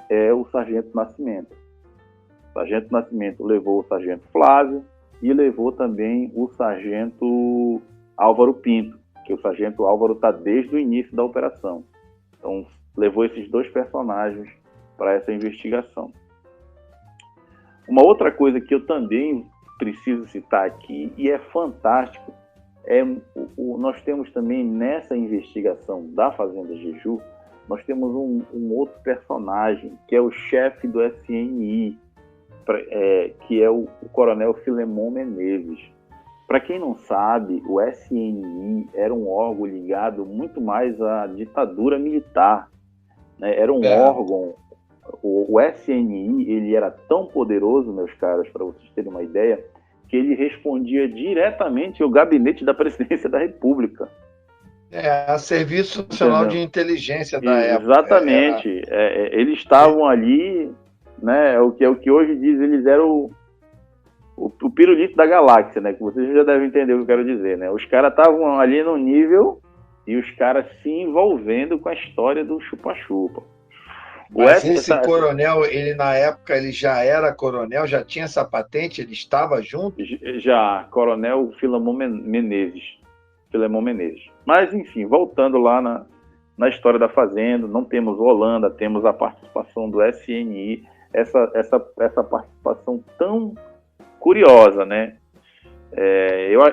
Speaker 2: é o Sargento Nascimento. O Sargento Nascimento levou o Sargento Flávio e levou também o Sargento Álvaro Pinto, que o Sargento Álvaro está desde o início da operação. Então, levou esses 2 personagens para essa investigação. Uma outra coisa que eu também preciso citar aqui, e é fantástico, Nós temos também nessa investigação da Fazenda Jeju, nós temos um outro personagem, que é o chefe do SNI, que é o Coronel Filemon Menezes. Para quem não sabe, o SNI era um órgão ligado muito mais à ditadura militar, né? Era um órgão. O SNI, ele era tão poderoso, meus caros, para vocês terem uma ideia, que ele respondia diretamente ao gabinete da Presidência da República.
Speaker 1: A Serviço Nacional de Inteligência da época.
Speaker 2: Exatamente. Eles estavam ali, né? O que hoje diz, eles eram o pirulito da galáxia, né? Que vocês já devem entender o que eu quero dizer, né? Os caras estavam ali no nível e os caras se envolvendo com a história do chupa-chupa.
Speaker 1: Mas esse coronel, ele na época, ele já era coronel, já tinha essa patente, ele estava junto?
Speaker 2: Já, Coronel Filemon Menezes. Mas, enfim, voltando lá na história da Fazenda, não temos Holanda, temos a participação do SNI, essa participação tão curiosa, né?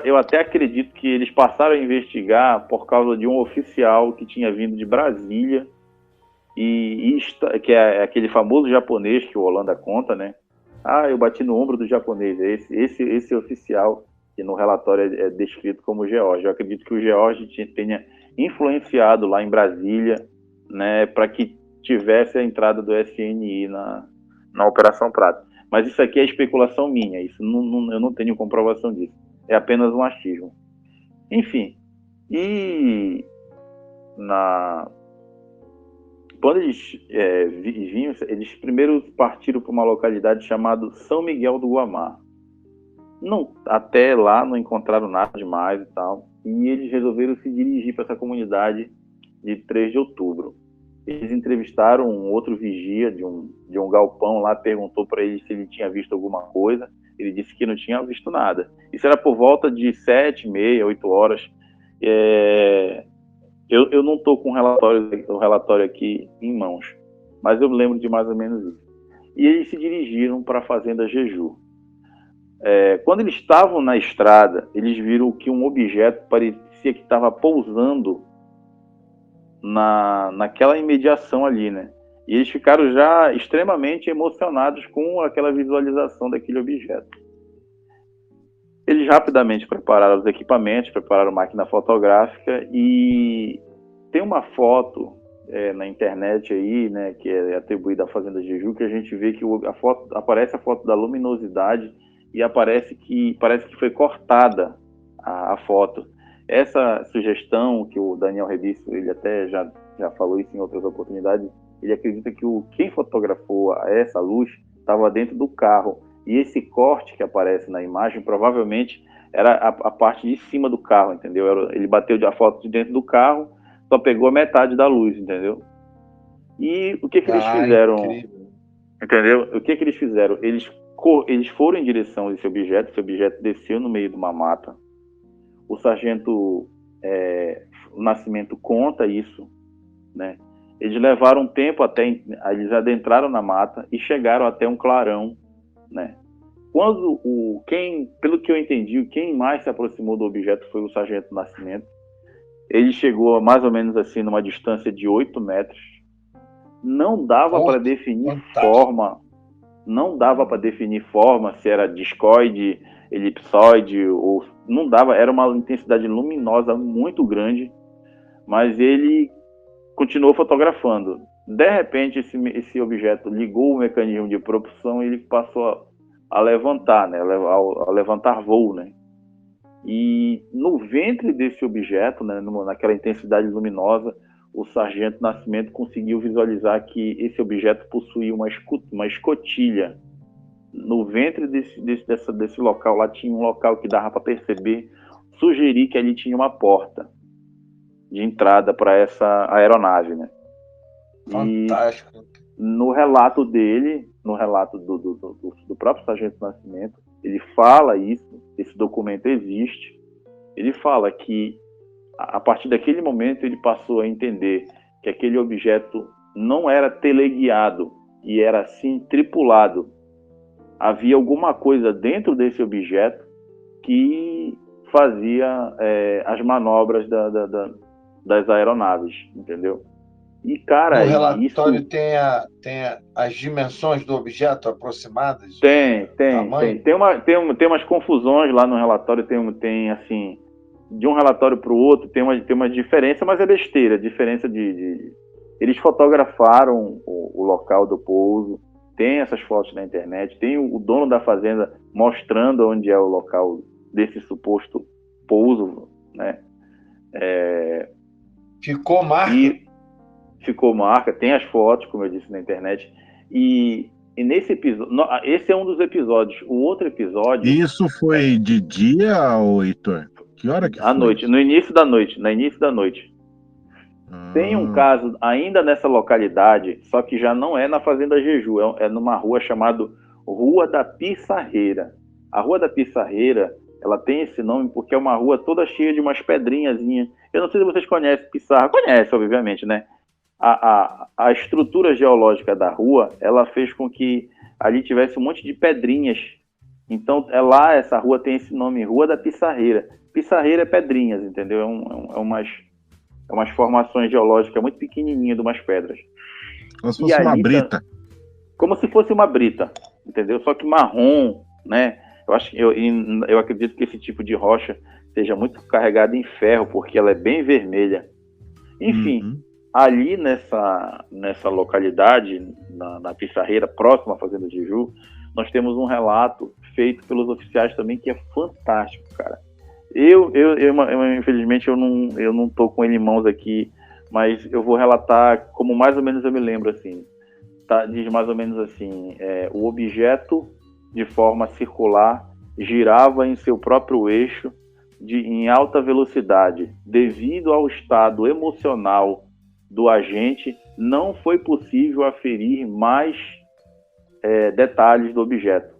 Speaker 2: Eu até acredito que eles passaram a investigar por causa de um oficial que tinha vindo de Brasília, que é aquele famoso japonês que o Holanda conta, né? Eu bati no ombro do japonês. Esse oficial que no relatório é descrito como George. Eu acredito que o George tenha influenciado lá em Brasília, né, para que tivesse a entrada do SNI na Operação Prato. Mas isso aqui é especulação minha, eu não tenho comprovação disso. É apenas um achismo. Enfim, quando eles vinham, eles primeiro partiram para uma localidade chamada São Miguel do Guamá. Até lá não encontraram nada demais e tal. E eles resolveram se dirigir para essa comunidade de 3 de outubro. Eles entrevistaram um outro vigia de um galpão lá, perguntou para ele se ele tinha visto alguma coisa. Ele disse que não tinha visto nada. Isso era por volta de 7h30, 8 horas. Eu não estou com o relatório aqui em mãos, mas eu lembro de mais ou menos isso. E eles se dirigiram para a Fazenda Jeju. Quando eles estavam na estrada, eles viram que um objeto parecia que estava pousando naquela imediação ali, né? E eles ficaram já extremamente emocionados com aquela visualização daquele objeto. Eles rapidamente prepararam os equipamentos, prepararam máquina fotográfica, e tem uma foto na internet aí, né, que é atribuída à Fazenda Jeju, que a gente vê que aparece a foto da luminosidade e parece que foi cortada a foto. Essa sugestão que o Daniel Rebisso, ele até já falou isso em outras oportunidades, ele acredita que quem fotografou essa luz estava dentro do carro. E esse corte que aparece na imagem provavelmente era a parte de cima do carro, entendeu? Ele bateu a foto de dentro do carro, só pegou a metade da luz, entendeu? E o que eles fizeram? Incrível. Entendeu? O que eles fizeram? Eles foram em direção a esse objeto desceu no meio de uma mata. O sargento Nascimento conta isso, né? Eles levaram um tempo eles adentraram na mata e chegaram até um clarão, né? Pelo que eu entendi, quem mais se aproximou do objeto foi o sargento Nascimento. Ele chegou mais ou menos assim numa distância de 8 metros. Não dava para definir forma. Não dava para definir forma, se era discoide, elipsoide, ou não dava. Era uma intensidade luminosa muito grande, mas ele continuou fotografando. De repente, esse objeto ligou o mecanismo de propulsão e ele passou a levantar, né? A levantar voo, né? E no ventre desse objeto, né, naquela intensidade luminosa, o sargento Nascimento conseguiu visualizar que esse objeto possuía uma escotilha. No ventre desse local lá tinha um local que dava para perceber, sugerir que ali tinha uma porta de entrada para essa aeronave, né?
Speaker 1: Fantástico.
Speaker 2: E no relato dele, no relato do próprio sargento Nascimento, ele fala isso, esse documento existe. Ele fala que a partir daquele momento ele passou a entender que aquele objeto não era teleguiado e era sim tripulado. Havia alguma coisa dentro desse objeto que fazia as manobras das aeronaves, entendeu? E, cara,
Speaker 1: No relatório
Speaker 2: isso...
Speaker 1: tem as dimensões do objeto aproximadas?
Speaker 2: Tem.
Speaker 1: Tamanho?
Speaker 2: Tem umas confusões lá no relatório, tem assim, de um relatório para o outro, tem uma diferença, mas é besteira, diferença Eles fotografaram o local do pouso, tem essas fotos na internet, tem o dono da fazenda mostrando onde é o local desse suposto pouso, né?
Speaker 1: Ficou marca?
Speaker 2: E ficou marca, tem as fotos, como eu disse na internet, e nesse episódio, esse é um dos episódios. O outro episódio...
Speaker 3: Isso foi de dia, ô Heitor? Que hora que
Speaker 2: à
Speaker 3: foi?
Speaker 2: noite, no início da noite. Tem um caso ainda nessa localidade, só que já não é na Fazenda Jeju, é numa rua chamada Rua da Pissarreira. A Rua da Pissarreira, ela tem esse nome porque é uma rua toda cheia de umas pedrinhazinhas. Eu não sei se vocês conhecem Pissarra. Conhecem, obviamente, né? A estrutura geológica da rua, ela fez com que ali tivesse um monte de pedrinhas. Então, essa rua tem esse nome, Rua da Pissarreira. Pissarreira é pedrinhas, entendeu? É umas formações geológicas muito pequenininhas de umas pedras.
Speaker 3: Como se fosse uma brita.
Speaker 2: Como se fosse uma brita, entendeu? Só que marrom, né? Eu acredito que esse tipo de rocha seja muito carregada em ferro, porque ela é bem vermelha. Enfim, ali nessa localidade, na Pissarreira, próxima à Fazenda Jeju, nós temos um relato feito pelos oficiais também que é fantástico, cara. Eu infelizmente, eu não tô com ele em mãos aqui, mas eu vou relatar como mais ou menos eu me lembro, assim. Tá? Diz mais ou menos assim, o objeto, de forma circular, girava em seu próprio eixo em alta velocidade. Devido ao estado emocional do agente, não foi possível aferir mais detalhes do objeto.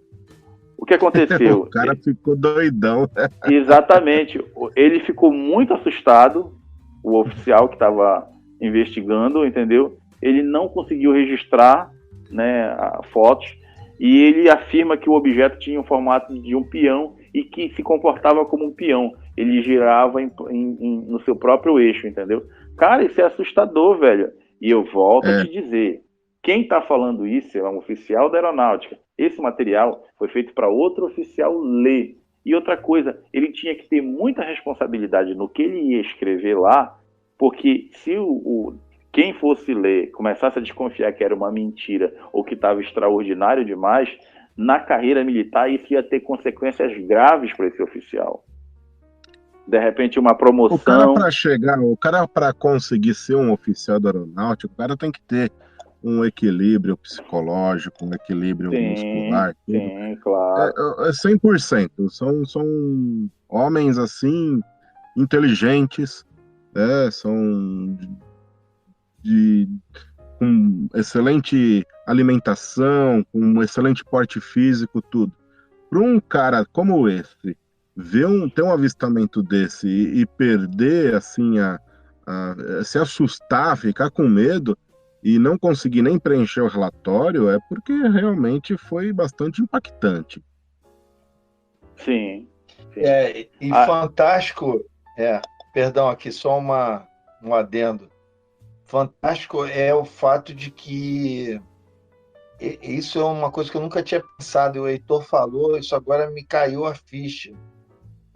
Speaker 2: O que aconteceu?
Speaker 3: O cara ficou doidão.
Speaker 2: Exatamente. Ele ficou muito assustado, o oficial que estava investigando, entendeu? Ele não conseguiu registrar, né, fotos, e ele afirma que o objeto tinha o formato de um peão e que se comportava como um peão. Ele girava no seu próprio eixo, entendeu? Cara, isso é assustador, velho. E eu volto a te dizer, quem está falando isso é um oficial da aeronáutica. Esse material foi feito para outro oficial ler. E outra coisa, ele tinha que ter muita responsabilidade no que ele ia escrever lá, porque se quem fosse ler começasse a desconfiar que era uma mentira ou que estava extraordinário demais, na carreira militar isso ia ter consequências graves para esse oficial. De repente, uma promoção...
Speaker 3: O cara para conseguir ser um oficial da aeronáutica, o cara tem que ter um equilíbrio psicológico, um equilíbrio muscular. Tudo.
Speaker 2: Sim, claro.
Speaker 3: É 100%. São homens, assim, inteligentes, são com excelente alimentação, com um excelente porte físico, tudo. Para um cara como esse, ter um avistamento desse e perder, assim, se assustar, ficar com medo, e não conseguir nem preencher o relatório, é porque realmente foi bastante impactante.
Speaker 2: Sim.
Speaker 1: Fantástico, perdão, aqui só um adendo. Fantástico é o fato de que isso é uma coisa que eu nunca tinha pensado, o Heitor falou, isso agora me caiu a ficha.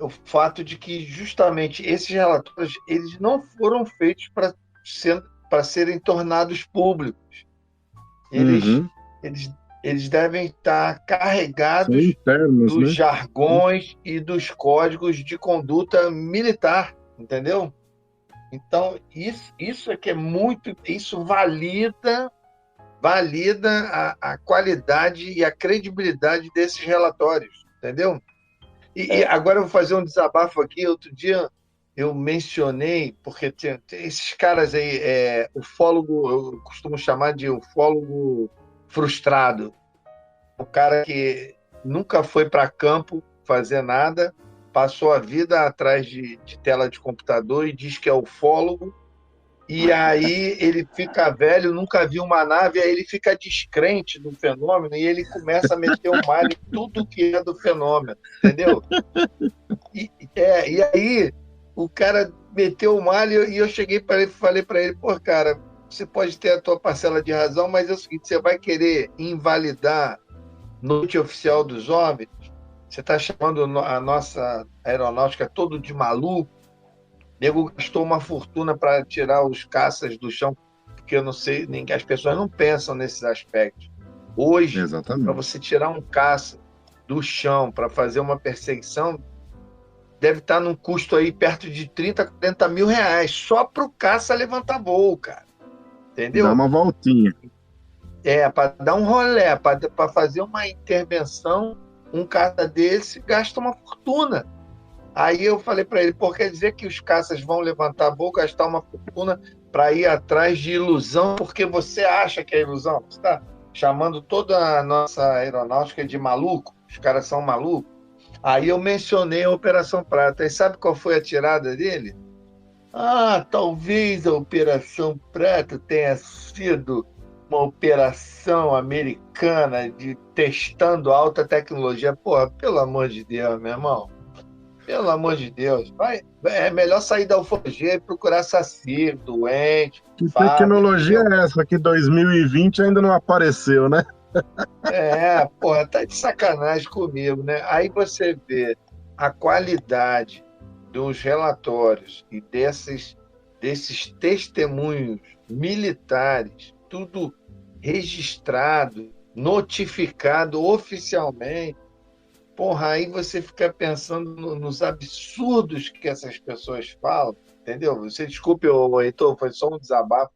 Speaker 1: O fato de que justamente esses relatórios, eles não foram feitos para serem tornados públicos. Eles devem estar carregados
Speaker 3: internos,
Speaker 1: dos
Speaker 3: né?
Speaker 1: jargões e dos códigos de conduta militar, entendeu? Então, isso é que é muito... Isso valida a qualidade e a credibilidade desses relatórios, entendeu? E agora eu vou fazer um desabafo aqui. Outro dia eu mencionei, porque tem esses caras aí, ufólogo, eu costumo chamar de ufólogo frustrado. O cara que nunca foi para campo fazer nada, passou a vida atrás de tela de computador e diz que é ufólogo, e aí ele fica velho, nunca viu uma nave, aí ele fica descrente do fenômeno e ele começa a meter o malho em tudo que é do fenômeno, entendeu? E aí o cara meteu o malho e eu cheguei para ele e falei para ele, pô, cara, você pode ter a tua parcela de razão, mas é o seguinte, você vai querer invalidar noite oficial dos OVNIs? Você está chamando a nossa aeronáutica todo de maluco? O nego gastou uma fortuna para tirar os caças do chão, porque eu não sei, as pessoas não pensam nesses aspectos. Hoje, para
Speaker 3: Exatamente.
Speaker 1: você tirar um caça do chão para fazer uma perseguição, deve estar num custo aí perto de 30, 40 mil reais, só para o caça levantar voo, cara. Entendeu?
Speaker 3: Dá uma voltinha.
Speaker 1: Para dar um rolê, para fazer uma intervenção, um caça desse gasta uma fortuna. Aí eu falei para ele, pô, quer dizer que os caças vão levantar voo, gastar uma fortuna para ir atrás de ilusão, porque você acha que é ilusão? Você está chamando toda a nossa aeronáutica de maluco? Os caras são malucos? Aí eu mencionei a Operação Prata. E sabe qual foi a tirada dele? Talvez a Operação Prata tenha sido uma operação americana de testando alta tecnologia. Porra, pelo amor de Deus, meu irmão. Pelo amor de Deus. É melhor sair da ufologia e procurar saci, doente.
Speaker 3: Que tecnologia é essa que 2020 ainda não apareceu, né?
Speaker 1: Porra, tá de sacanagem comigo, né? Aí você vê a qualidade dos relatórios e desses testemunhos militares, tudo registrado, notificado oficialmente. Porra, aí você fica pensando nos absurdos que essas pessoas falam, entendeu? Você desculpe, Heitor, foi só um desabafo,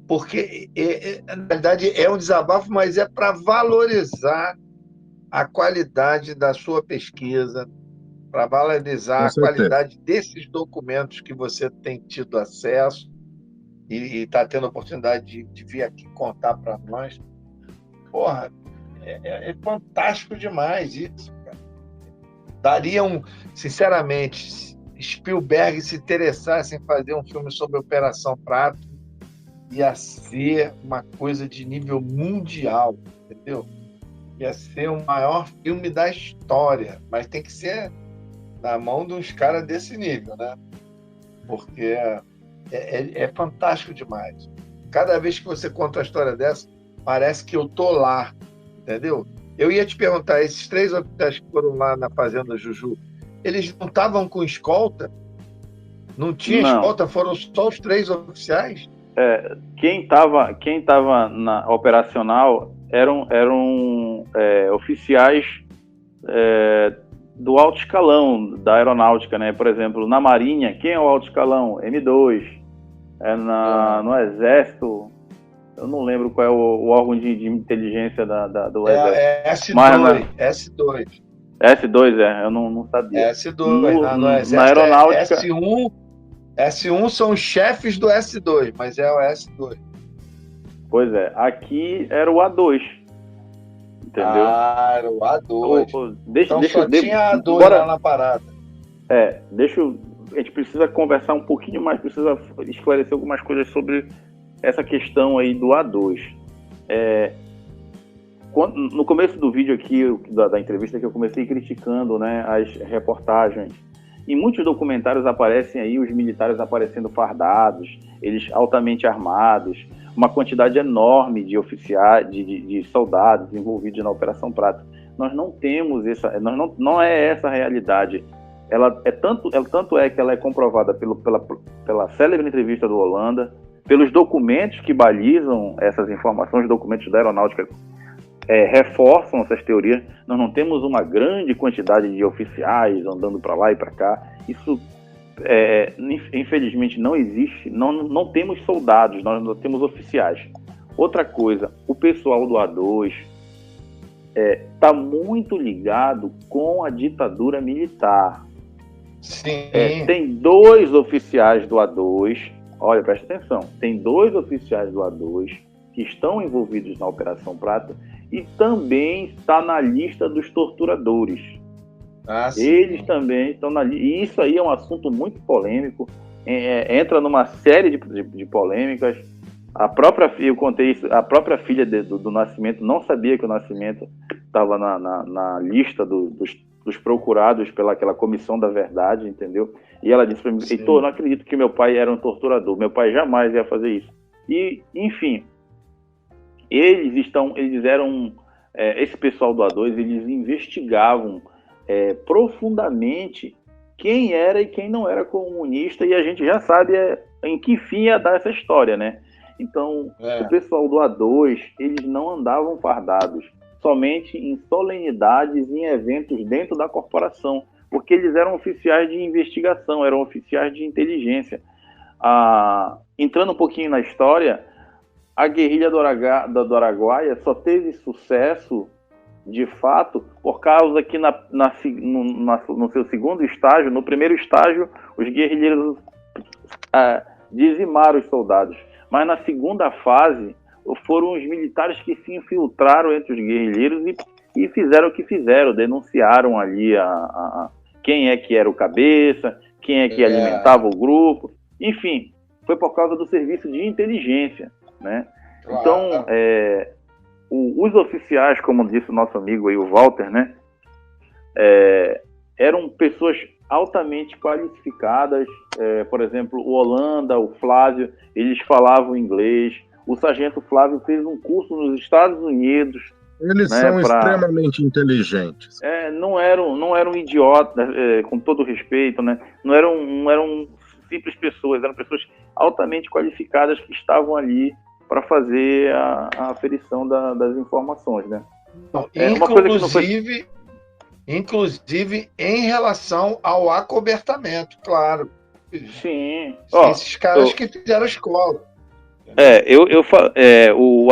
Speaker 1: porque, na verdade, é um desabafo, mas é para valorizar a qualidade da sua pesquisa, para valorizar a qualidade desses documentos que você tem tido acesso e está tendo a oportunidade de vir aqui contar para nós. Porra, é fantástico demais isso, cara. Sinceramente, Spielberg se interessasse em fazer um filme sobre a Operação Prato, ia ser uma coisa de nível mundial, entendeu? Ia ser o maior filme da história, mas tem que ser na mão de uns caras desse nível, né? Porque é fantástico demais. Cada vez que você conta uma história dessa, parece que eu tô lá, entendeu? Eu ia te perguntar, esses 3 oficiais que foram lá na Fazenda Juju, eles não estavam com escolta? Não tinha escolta? Foram só os 3 oficiais?
Speaker 2: Quem estava na operacional eram oficiais do alto escalão da aeronáutica, né? Por exemplo, na Marinha, quem é o alto escalão? M2. No Exército, eu não lembro qual é o órgão de inteligência do Exército.
Speaker 1: S2.
Speaker 2: S2, eu não sabia.
Speaker 1: S2, no Exército
Speaker 2: na aeronáutica...
Speaker 1: S1 são os chefes do S2, mas é o S2.
Speaker 2: Pois é, aqui era o A2. Entendeu?
Speaker 1: Era o A2.
Speaker 2: Então
Speaker 1: só tinha A2 lá na parada.
Speaker 2: A gente precisa conversar um pouquinho mais, precisa esclarecer algumas coisas sobre essa questão aí do A2. No começo do vídeo aqui, da entrevista, que eu comecei criticando, né, as reportagens. Em muitos documentários aparecem aí os militares aparecendo fardados, eles altamente armados, uma quantidade enorme de oficiais, de soldados envolvidos na Operação Prato. Nós não temos não é essa a realidade. Tanto é que ela é comprovada pela célebre entrevista do Holanda, pelos documentos que balizam essas informações, os documentos da aeronáutica reforçam essas teorias. Nós não temos uma grande quantidade de oficiais andando para lá e para cá. Isso, infelizmente, não existe. Não temos soldados, nós não temos oficiais. Outra coisa, o pessoal do A2 está muito ligado com a ditadura militar.
Speaker 1: Sim.
Speaker 2: Tem 2 oficiais do A2, olha, presta atenção, tem 2 oficiais do A2 que estão envolvidos na Operação Prata e também está na lista dos torturadores. Eles também estão na lista. E isso aí é um assunto muito polêmico, entra numa série de polêmicas. Eu contei isso, a própria filha do Nascimento não sabia que o Nascimento estava na lista dos dos procurados pelaquela comissão da verdade, entendeu? E ela disse para mim, Heitor, não acredito que meu pai era um torturador, meu pai jamais ia fazer isso. E, enfim, eles eram, esse pessoal do A2, eles investigavam profundamente quem era e quem não era comunista, e a gente já sabe em que fim ia dar essa história, né? Então, o pessoal do A2, eles não andavam fardados, somente em solenidades e em eventos dentro da corporação, porque eles eram oficiais de investigação, eram oficiais de inteligência. Entrando um pouquinho na história, a guerrilha do Araguaia só teve sucesso, de fato, por causa que no seu segundo estágio, no primeiro estágio, os guerrilheiros dizimaram os soldados. Mas na segunda fase, foram os militares que se infiltraram entre os guerrilheiros e fizeram o que fizeram, denunciaram ali quem é que era o cabeça, quem é que alimentava o grupo, enfim, foi por causa do serviço de inteligência, né? Claro. Então, os oficiais, como disse o nosso amigo aí, o Walter, né, eram pessoas altamente qualificadas, por exemplo, o Holanda, o Flávio, eles falavam inglês, o sargento Flávio fez um curso nos Estados Unidos.
Speaker 3: Eles são extremamente inteligentes.
Speaker 2: Não eram idiotas, com todo respeito, né? Não eram simples pessoas, eram pessoas altamente qualificadas que estavam ali para fazer a aferição das informações, né?
Speaker 1: Inclusive em relação ao acobertamento, claro.
Speaker 2: Sim.
Speaker 1: Esses caras que fizeram a escola.
Speaker 2: O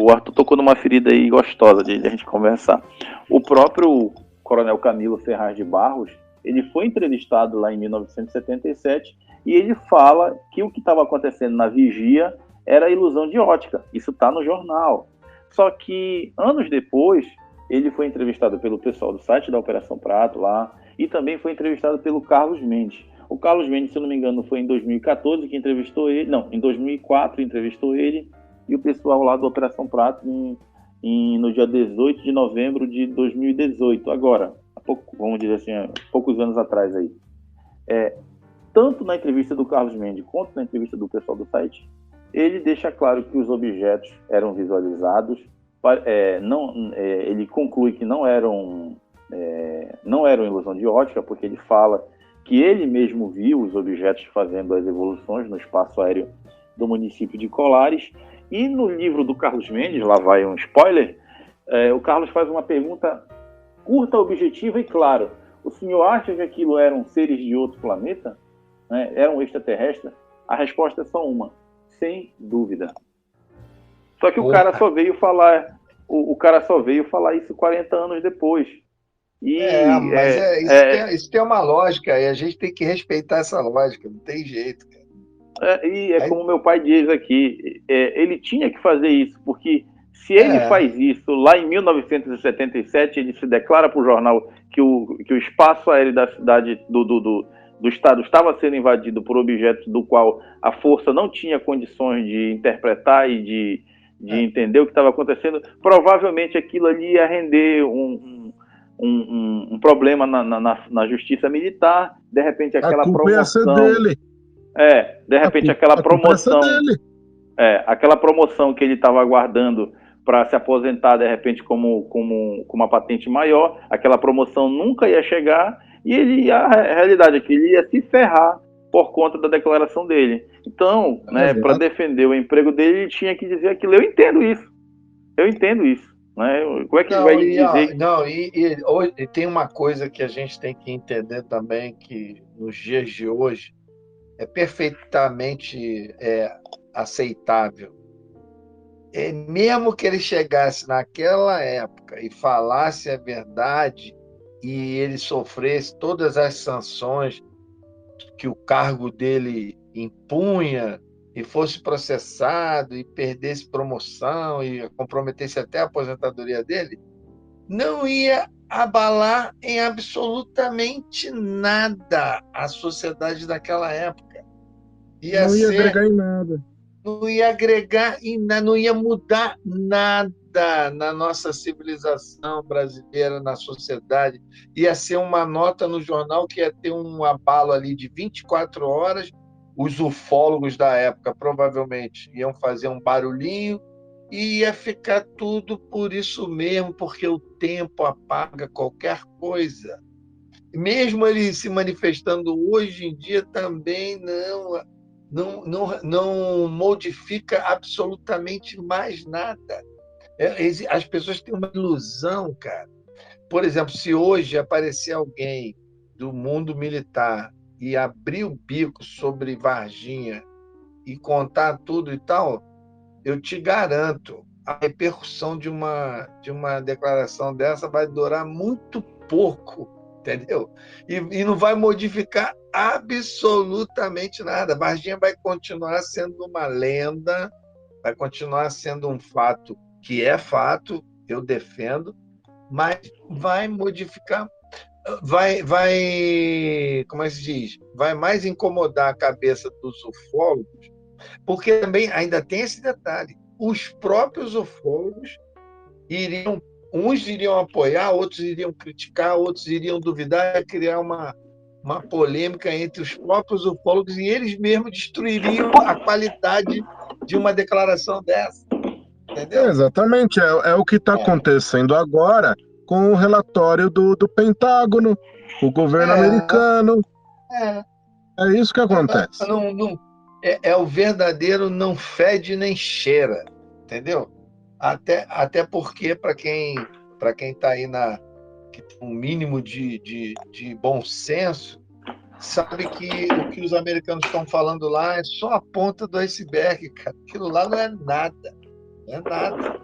Speaker 2: Arthur tocou numa ferida aí gostosa de a gente conversar. O próprio Coronel Camilo Ferraz de Barros, ele foi entrevistado lá em 1977 e ele fala que o que estava acontecendo na vigia era ilusão de ótica. Isso está no jornal. Só que, anos depois, ele foi entrevistado pelo pessoal do site da Operação Prato lá e também foi entrevistado pelo Carlos Mendes. O Carlos Mendes, se eu não me engano, foi em 2014 que entrevistou ele. Não, em 2004 entrevistou ele e o pessoal lá da Operação Prato no dia 18 de novembro de 2018. Agora, vamos dizer assim, há poucos anos atrás aí. Tanto na entrevista do Carlos Mendes quanto na entrevista do pessoal do site, ele deixa claro que os objetos eram visualizados. Ele conclui que não eram ilusão de ótica, porque ele fala que ele mesmo viu os objetos fazendo as evoluções no espaço aéreo do município de Colares. E no livro do Carlos Mendes, lá vai um spoiler, o Carlos faz uma pergunta curta, objetiva e clara. O senhor acha que aquilo eram seres de outro planeta? Né? Eram extraterrestres? A resposta é só uma: sem dúvida. Só que o cara só veio falar isso 40 anos depois.
Speaker 1: Isso tem uma lógica, e a gente tem que respeitar essa lógica, não tem jeito, cara.
Speaker 2: Como meu pai diz aqui, ele tinha que fazer isso, porque se ele faz isso lá em 1977, ele se declara para o jornal que o espaço aéreo da cidade do estado estava sendo invadido por objetos do qual a força não tinha condições de interpretar e de entender o que estava acontecendo, provavelmente aquilo ali ia render um problema na justiça militar, de repente aquela promoção... dele. De repente aquela promoção... aquela promoção que ele estava aguardando para se aposentar, de repente, com uma patente maior, aquela promoção nunca ia chegar e a realidade é que ele ia se ferrar por conta da declaração dele. Então, para defender o emprego dele, ele tinha que dizer aquilo. Eu entendo isso. Né? Como é que ele vai dizer?
Speaker 1: E tem uma coisa que a gente tem que entender também, que nos dias de hoje é perfeitamente aceitável. Mesmo que ele chegasse naquela época e falasse a verdade e ele sofresse todas as sanções que o cargo dele impunha e fosse processado e perdesse promoção e comprometesse até a aposentadoria dele, não ia abalar em absolutamente nada a sociedade daquela época.
Speaker 3: Não ia agregar em nada.
Speaker 1: Não ia agregar em nada, não ia mudar nada. na nossa civilização brasileira, na sociedade. Ia ser uma nota no jornal que ia ter um abalo ali de 24 horas. Os ufólogos da época provavelmente iam fazer um barulhinho e ia ficar tudo por isso mesmo, porque o tempo apaga qualquer coisa. Mesmo ele se manifestando hoje em dia, também não modifica absolutamente mais nada. As pessoas têm uma ilusão, cara. Por exemplo, se hoje aparecer alguém do mundo militar e abrir o bico sobre Varginha e contar tudo e tal, eu te garanto, a repercussão de uma declaração dessa vai durar muito pouco, entendeu? E não vai modificar absolutamente nada. Varginha vai continuar sendo uma lenda, vai continuar sendo um fato que é fato, eu defendo, mas vai modificar, como é que se diz? Vai mais incomodar a cabeça dos ufólogos, porque também ainda tem esse detalhe. Os próprios ufólogos uns iriam apoiar, outros iriam criticar, outros iriam duvidar, ia criar uma polêmica entre os próprios ufólogos e eles mesmos destruiriam a qualidade de uma declaração dessa. Entendeu?
Speaker 3: Exatamente, é o que está acontecendo agora com o relatório do Pentágono, o governo americano. É isso que acontece.
Speaker 1: É o verdadeiro não fede nem cheira, entendeu? Até porque, para quem está aí que tem um mínimo de bom senso, sabe que o que os americanos estão falando lá é só a ponta do iceberg, cara. Aquilo lá não é nada. Não é nada.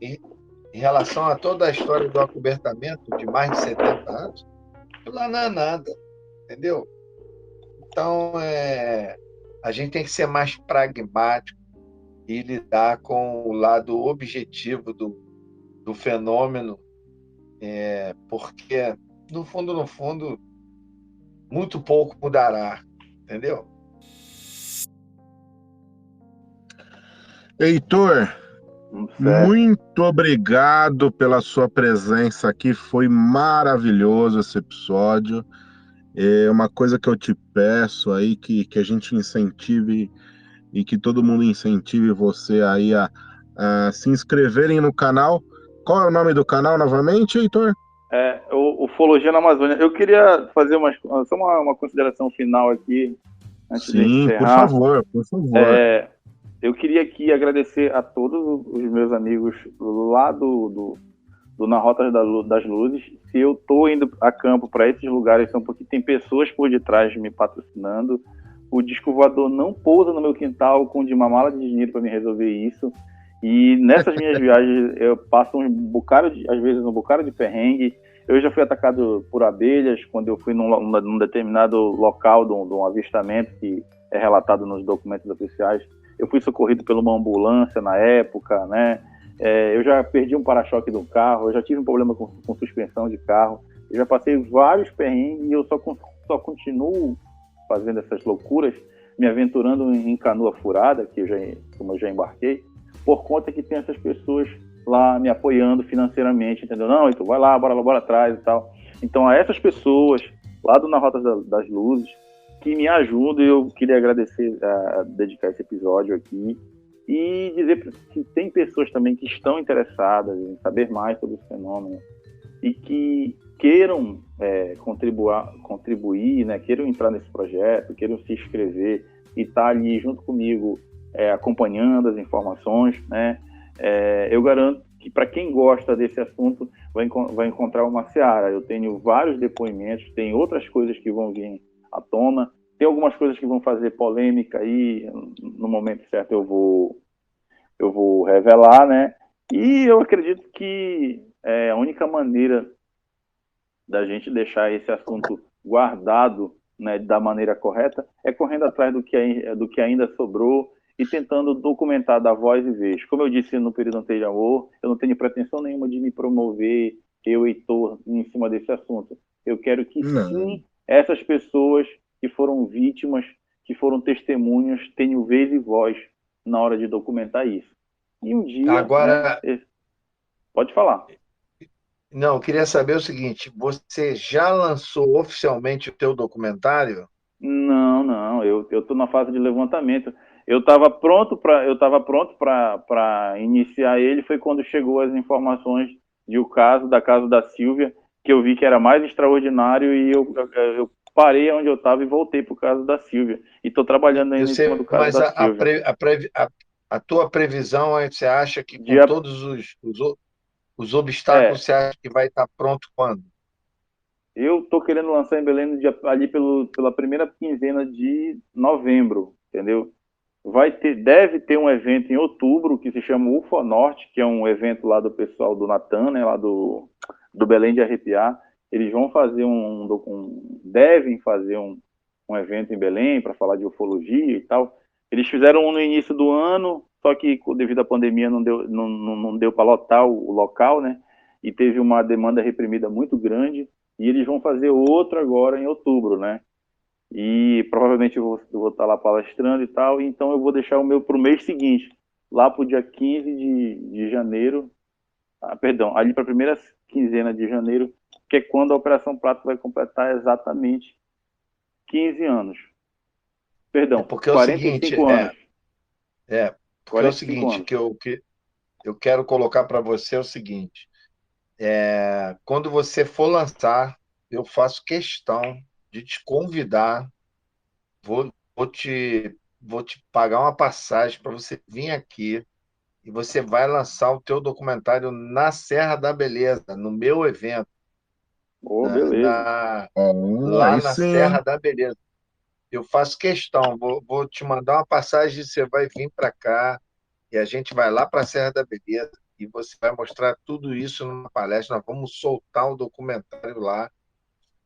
Speaker 1: Em relação a toda a história do acobertamento de mais de 70 anos, aquilo lá não é nada, entendeu? Então, a gente tem que ser mais pragmático e lidar com o lado objetivo do fenômeno, porque, no fundo, muito pouco mudará, entendeu?
Speaker 3: Heitor, muito obrigado pela sua presença aqui, foi maravilhoso esse episódio. É uma coisa que eu te peço aí, que a gente incentive e que todo mundo incentive você aí a se inscreverem no canal. Qual é o nome do canal novamente, Heitor?
Speaker 2: Ufologia na Amazônia. Eu queria fazer só uma consideração final aqui, antes de encerrar.
Speaker 3: Por favor.
Speaker 2: Eu queria aqui agradecer a todos os meus amigos lá do Na Rota das Luzes. Se eu estou indo a campo para esses lugares, são porque tem pessoas por detrás me patrocinando. O disco voador não pousa no meu quintal com uma mala de dinheiro para me resolver isso. E nessas minhas viagens eu passo às vezes um bocado de perrengue. Eu já fui atacado por abelhas quando eu fui num determinado local de um avistamento que é relatado nos documentos oficiais. Eu fui socorrido por uma ambulância na época, né? Eu já perdi um para-choque do carro, eu já tive um problema com suspensão de carro, eu já passei vários perrengues e eu só continuo fazendo essas loucuras, me aventurando em canoa furada, como eu já embarquei, por conta que tem essas pessoas lá me apoiando financeiramente, entendeu? Não, então vai lá, bora atrás e tal. Então, a essas pessoas lá Na Rota das Luzes, que me ajudam, eu queria agradecer, dedicar esse episódio aqui e dizer que tem pessoas também que estão interessadas em saber mais sobre o fenômeno e que queiram contribuir, né, queiram entrar nesse projeto, queiram se inscrever e estar ali junto comigo, acompanhando as informações, né? Eu garanto que para quem gosta desse assunto vai encontrar uma seara. Eu tenho vários depoimentos, tem outras coisas que vão vir à tona, tem algumas coisas que vão fazer polêmica aí, no momento certo eu vou revelar, né? E eu acredito que a única maneira da gente deixar esse assunto guardado, né, da maneira correta é correndo atrás do que ainda sobrou e tentando documentar da voz e vez. Como eu disse no período anterior, eu não tenho pretensão nenhuma de me promover, Heitor, em cima desse assunto. Eu quero que sim, essas pessoas que foram vítimas, que foram testemunhas, tenham vez e voz na hora de documentar isso. E um dia...
Speaker 1: Agora...
Speaker 2: Né, pode falar.
Speaker 1: Não, eu queria saber o seguinte, você já lançou oficialmente o teu documentário?
Speaker 2: Não, eu estou na fase de levantamento. Eu estava pronto para iniciar ele, foi quando chegou as informações da caso da Sílvia, que eu vi que era mais extraordinário, e eu parei onde eu estava e voltei para o caso da Sílvia. E estou trabalhando ainda em cima do caso da Sílvia.
Speaker 1: A tua previsão é que você acha que com todos os obstáculos, você acha que vai estar pronto quando?
Speaker 2: Eu estou querendo lançar em Belém ali pela primeira quinzena de novembro, entendeu? Deve ter um evento em outubro que se chama UFO Norte, que é um evento lá do pessoal do Natan, né, lá do Belém de Arrepiar. Eles vão fazer devem fazer um evento em Belém para falar de ufologia e tal. Eles fizeram um no início do ano, só que devido à pandemia não deu para lotar o local, né? E teve uma demanda reprimida muito grande. E eles vão fazer outro agora em outubro, né? E provavelmente eu vou estar lá palestrando e tal. Então eu vou deixar o meu para o mês seguinte, lá para o dia 15 de janeiro. Ali para a primeira quinzena de janeiro, que é quando a Operação Prato vai completar exatamente 15 anos. Perdão,
Speaker 1: porque
Speaker 2: 45 anos.
Speaker 1: Porque é o seguinte, que eu quero colocar para você é o seguinte. Quando você for lançar, eu faço questão de te convidar, vou te pagar uma passagem para você vir aqui e você vai lançar o teu documentário na Serra da Beleza, no meu evento.
Speaker 2: Beleza.
Speaker 1: Lá na Serra da Beleza. Eu faço questão, vou te mandar uma passagem, você vai vir para cá e a gente vai lá para a Serra da Beleza. E você vai mostrar tudo isso numa palestra. Nós vamos soltar o documentário lá,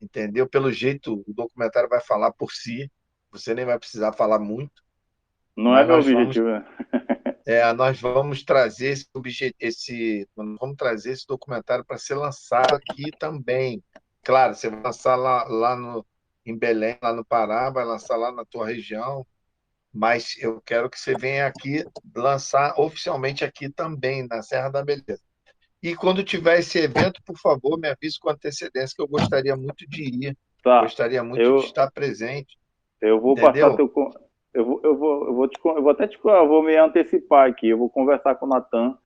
Speaker 1: entendeu? Pelo jeito, o documentário vai falar por si. Você nem vai precisar falar muito.
Speaker 2: Não é meu objetivo, né?
Speaker 1: Nós vamos trazer vamos trazer esse documentário para ser lançado aqui também. Claro, você vai lançar lá em Belém, lá no Pará, vai lançar lá na tua região. Mas eu quero que você venha aqui lançar oficialmente aqui também, na Serra da Beleza. E quando tiver esse evento, por favor, me avise com antecedência, que eu gostaria muito de ir.
Speaker 2: Tá.
Speaker 1: Gostaria muito de estar presente.
Speaker 2: Eu vou passar teu... Eu vou me antecipar aqui. Eu vou conversar com o Natan,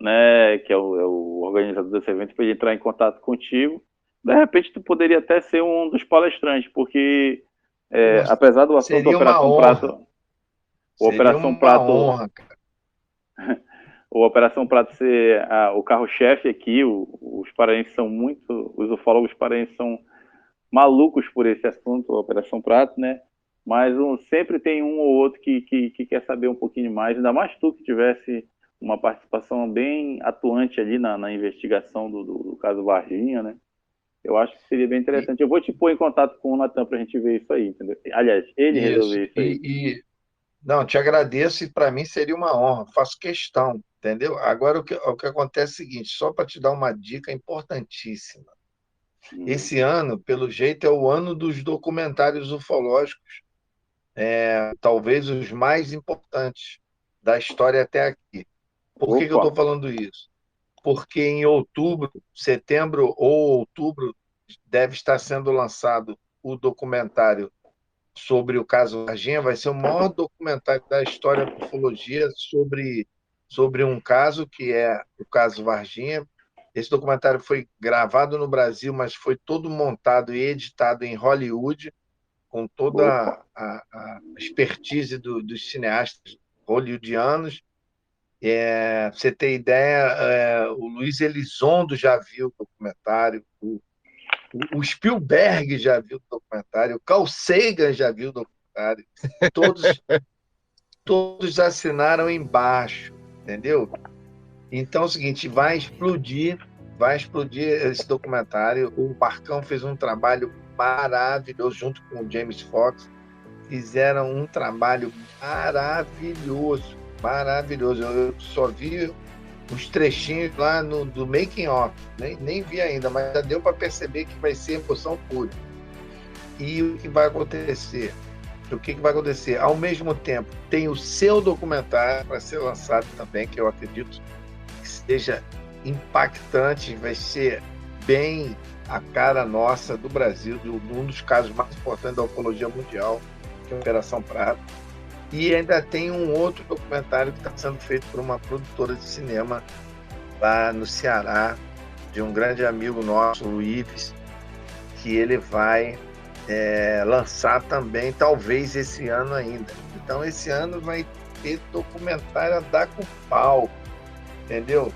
Speaker 2: né, que é o organizador desse evento, para ele entrar em contato contigo. De repente, tu poderia até ser um dos palestrantes, porque apesar do assunto da Operação Prato... O Operação Prato ser o carro-chefe aqui, os paraenses são os ufólogos paraenses são malucos por esse assunto, a Operação Prato, né? Mas sempre tem um ou outro que quer saber um pouquinho mais, ainda mais tu que tivesse uma participação bem atuante ali na investigação do caso Varginha, né? Eu acho que seria bem interessante. Eu vou te pôr em contato com o Natan para a gente ver isso aí, entendeu? Aliás, ele resolveu isso aí.
Speaker 1: Não, te agradeço e para mim seria uma honra, faço questão, entendeu? Agora o que acontece é o seguinte, só para te dar uma dica importantíssima. Esse ano, pelo jeito, é o ano dos documentários ufológicos, talvez os mais importantes da história até aqui. Por que eu estou falando isso? Porque em setembro ou outubro, deve estar sendo lançado o documentário sobre o caso Varginha. Vai ser o maior documentário da história da ufologia sobre um caso que é o caso Varginha. Esse documentário foi gravado no Brasil, mas foi todo montado e editado em Hollywood, com toda a expertise dos cineastas hollywoodianos. Pra você ter ideia, o Luiz Elizondo já viu o documentário, o Spielberg já viu o documentário, o Carl Sagan já viu o documentário. Todos assinaram embaixo, entendeu? Então é o seguinte, vai explodir esse documentário. O Marcão fez um trabalho maravilhoso junto com o James Fox. Fizeram um trabalho maravilhoso. Eu só vi os trechinhos lá do making of, nem vi ainda, mas já deu para perceber que vai ser emoção pura. E o que vai acontecer? o que vai acontecer? Ao mesmo tempo, tem o seu documentário para ser lançado também, que eu acredito que seja impactante, vai ser bem a cara nossa do Brasil, de um dos casos mais importantes da ufologia mundial, que é a Operação Prato. E ainda tem um outro documentário que está sendo feito por uma produtora de cinema lá no Ceará, de um grande amigo nosso, o Ives, que ele vai lançar também, talvez esse ano ainda. Então, esse ano vai ter documentário a dar com pau, entendeu?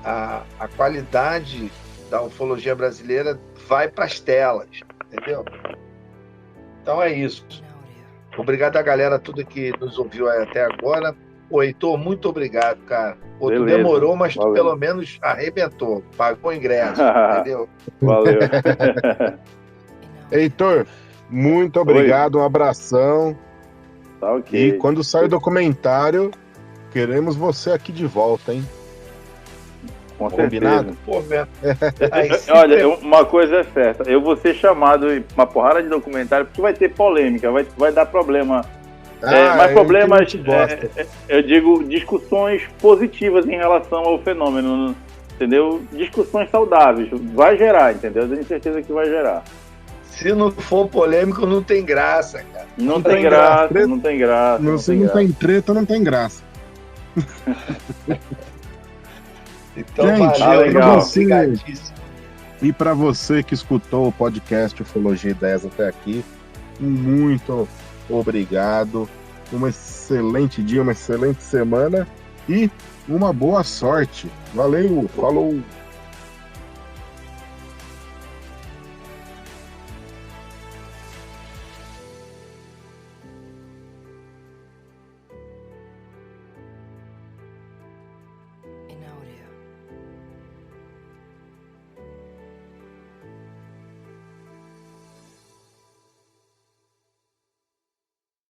Speaker 1: A qualidade da ufologia brasileira vai para as telas, entendeu? Então é isso. Obrigado a galera toda que nos ouviu até agora. Ô, Heitor, muito obrigado, cara. Pô, tu demorou, mas tu pelo menos arrebentou. Pagou o ingresso, entendeu?
Speaker 2: Valeu.
Speaker 3: Heitor, muito obrigado, um abração.
Speaker 2: Tá ok.
Speaker 3: E quando sair o documentário, queremos você aqui de volta, hein?
Speaker 2: Com
Speaker 3: Combinado?
Speaker 2: certeza. Pô, olha, uma coisa é certa, eu vou ser chamado em uma porrada de documentário porque vai ter polêmica, vai dar problema. Mas problemas, eu digo, discussões positivas em relação ao fenômeno, entendeu? Discussões saudáveis, vai gerar, entendeu? Eu tenho certeza que vai gerar.
Speaker 1: Se não for polêmico, não tem graça, cara.
Speaker 2: Não tem graça.
Speaker 3: Se não tem treta, não tem graça.
Speaker 1: Então,
Speaker 3: gente,
Speaker 1: valeu,
Speaker 3: e para você que escutou o podcast Ufologia Ideias até aqui, muito obrigado. Um excelente dia, uma excelente semana e uma boa sorte. Valeu, falou!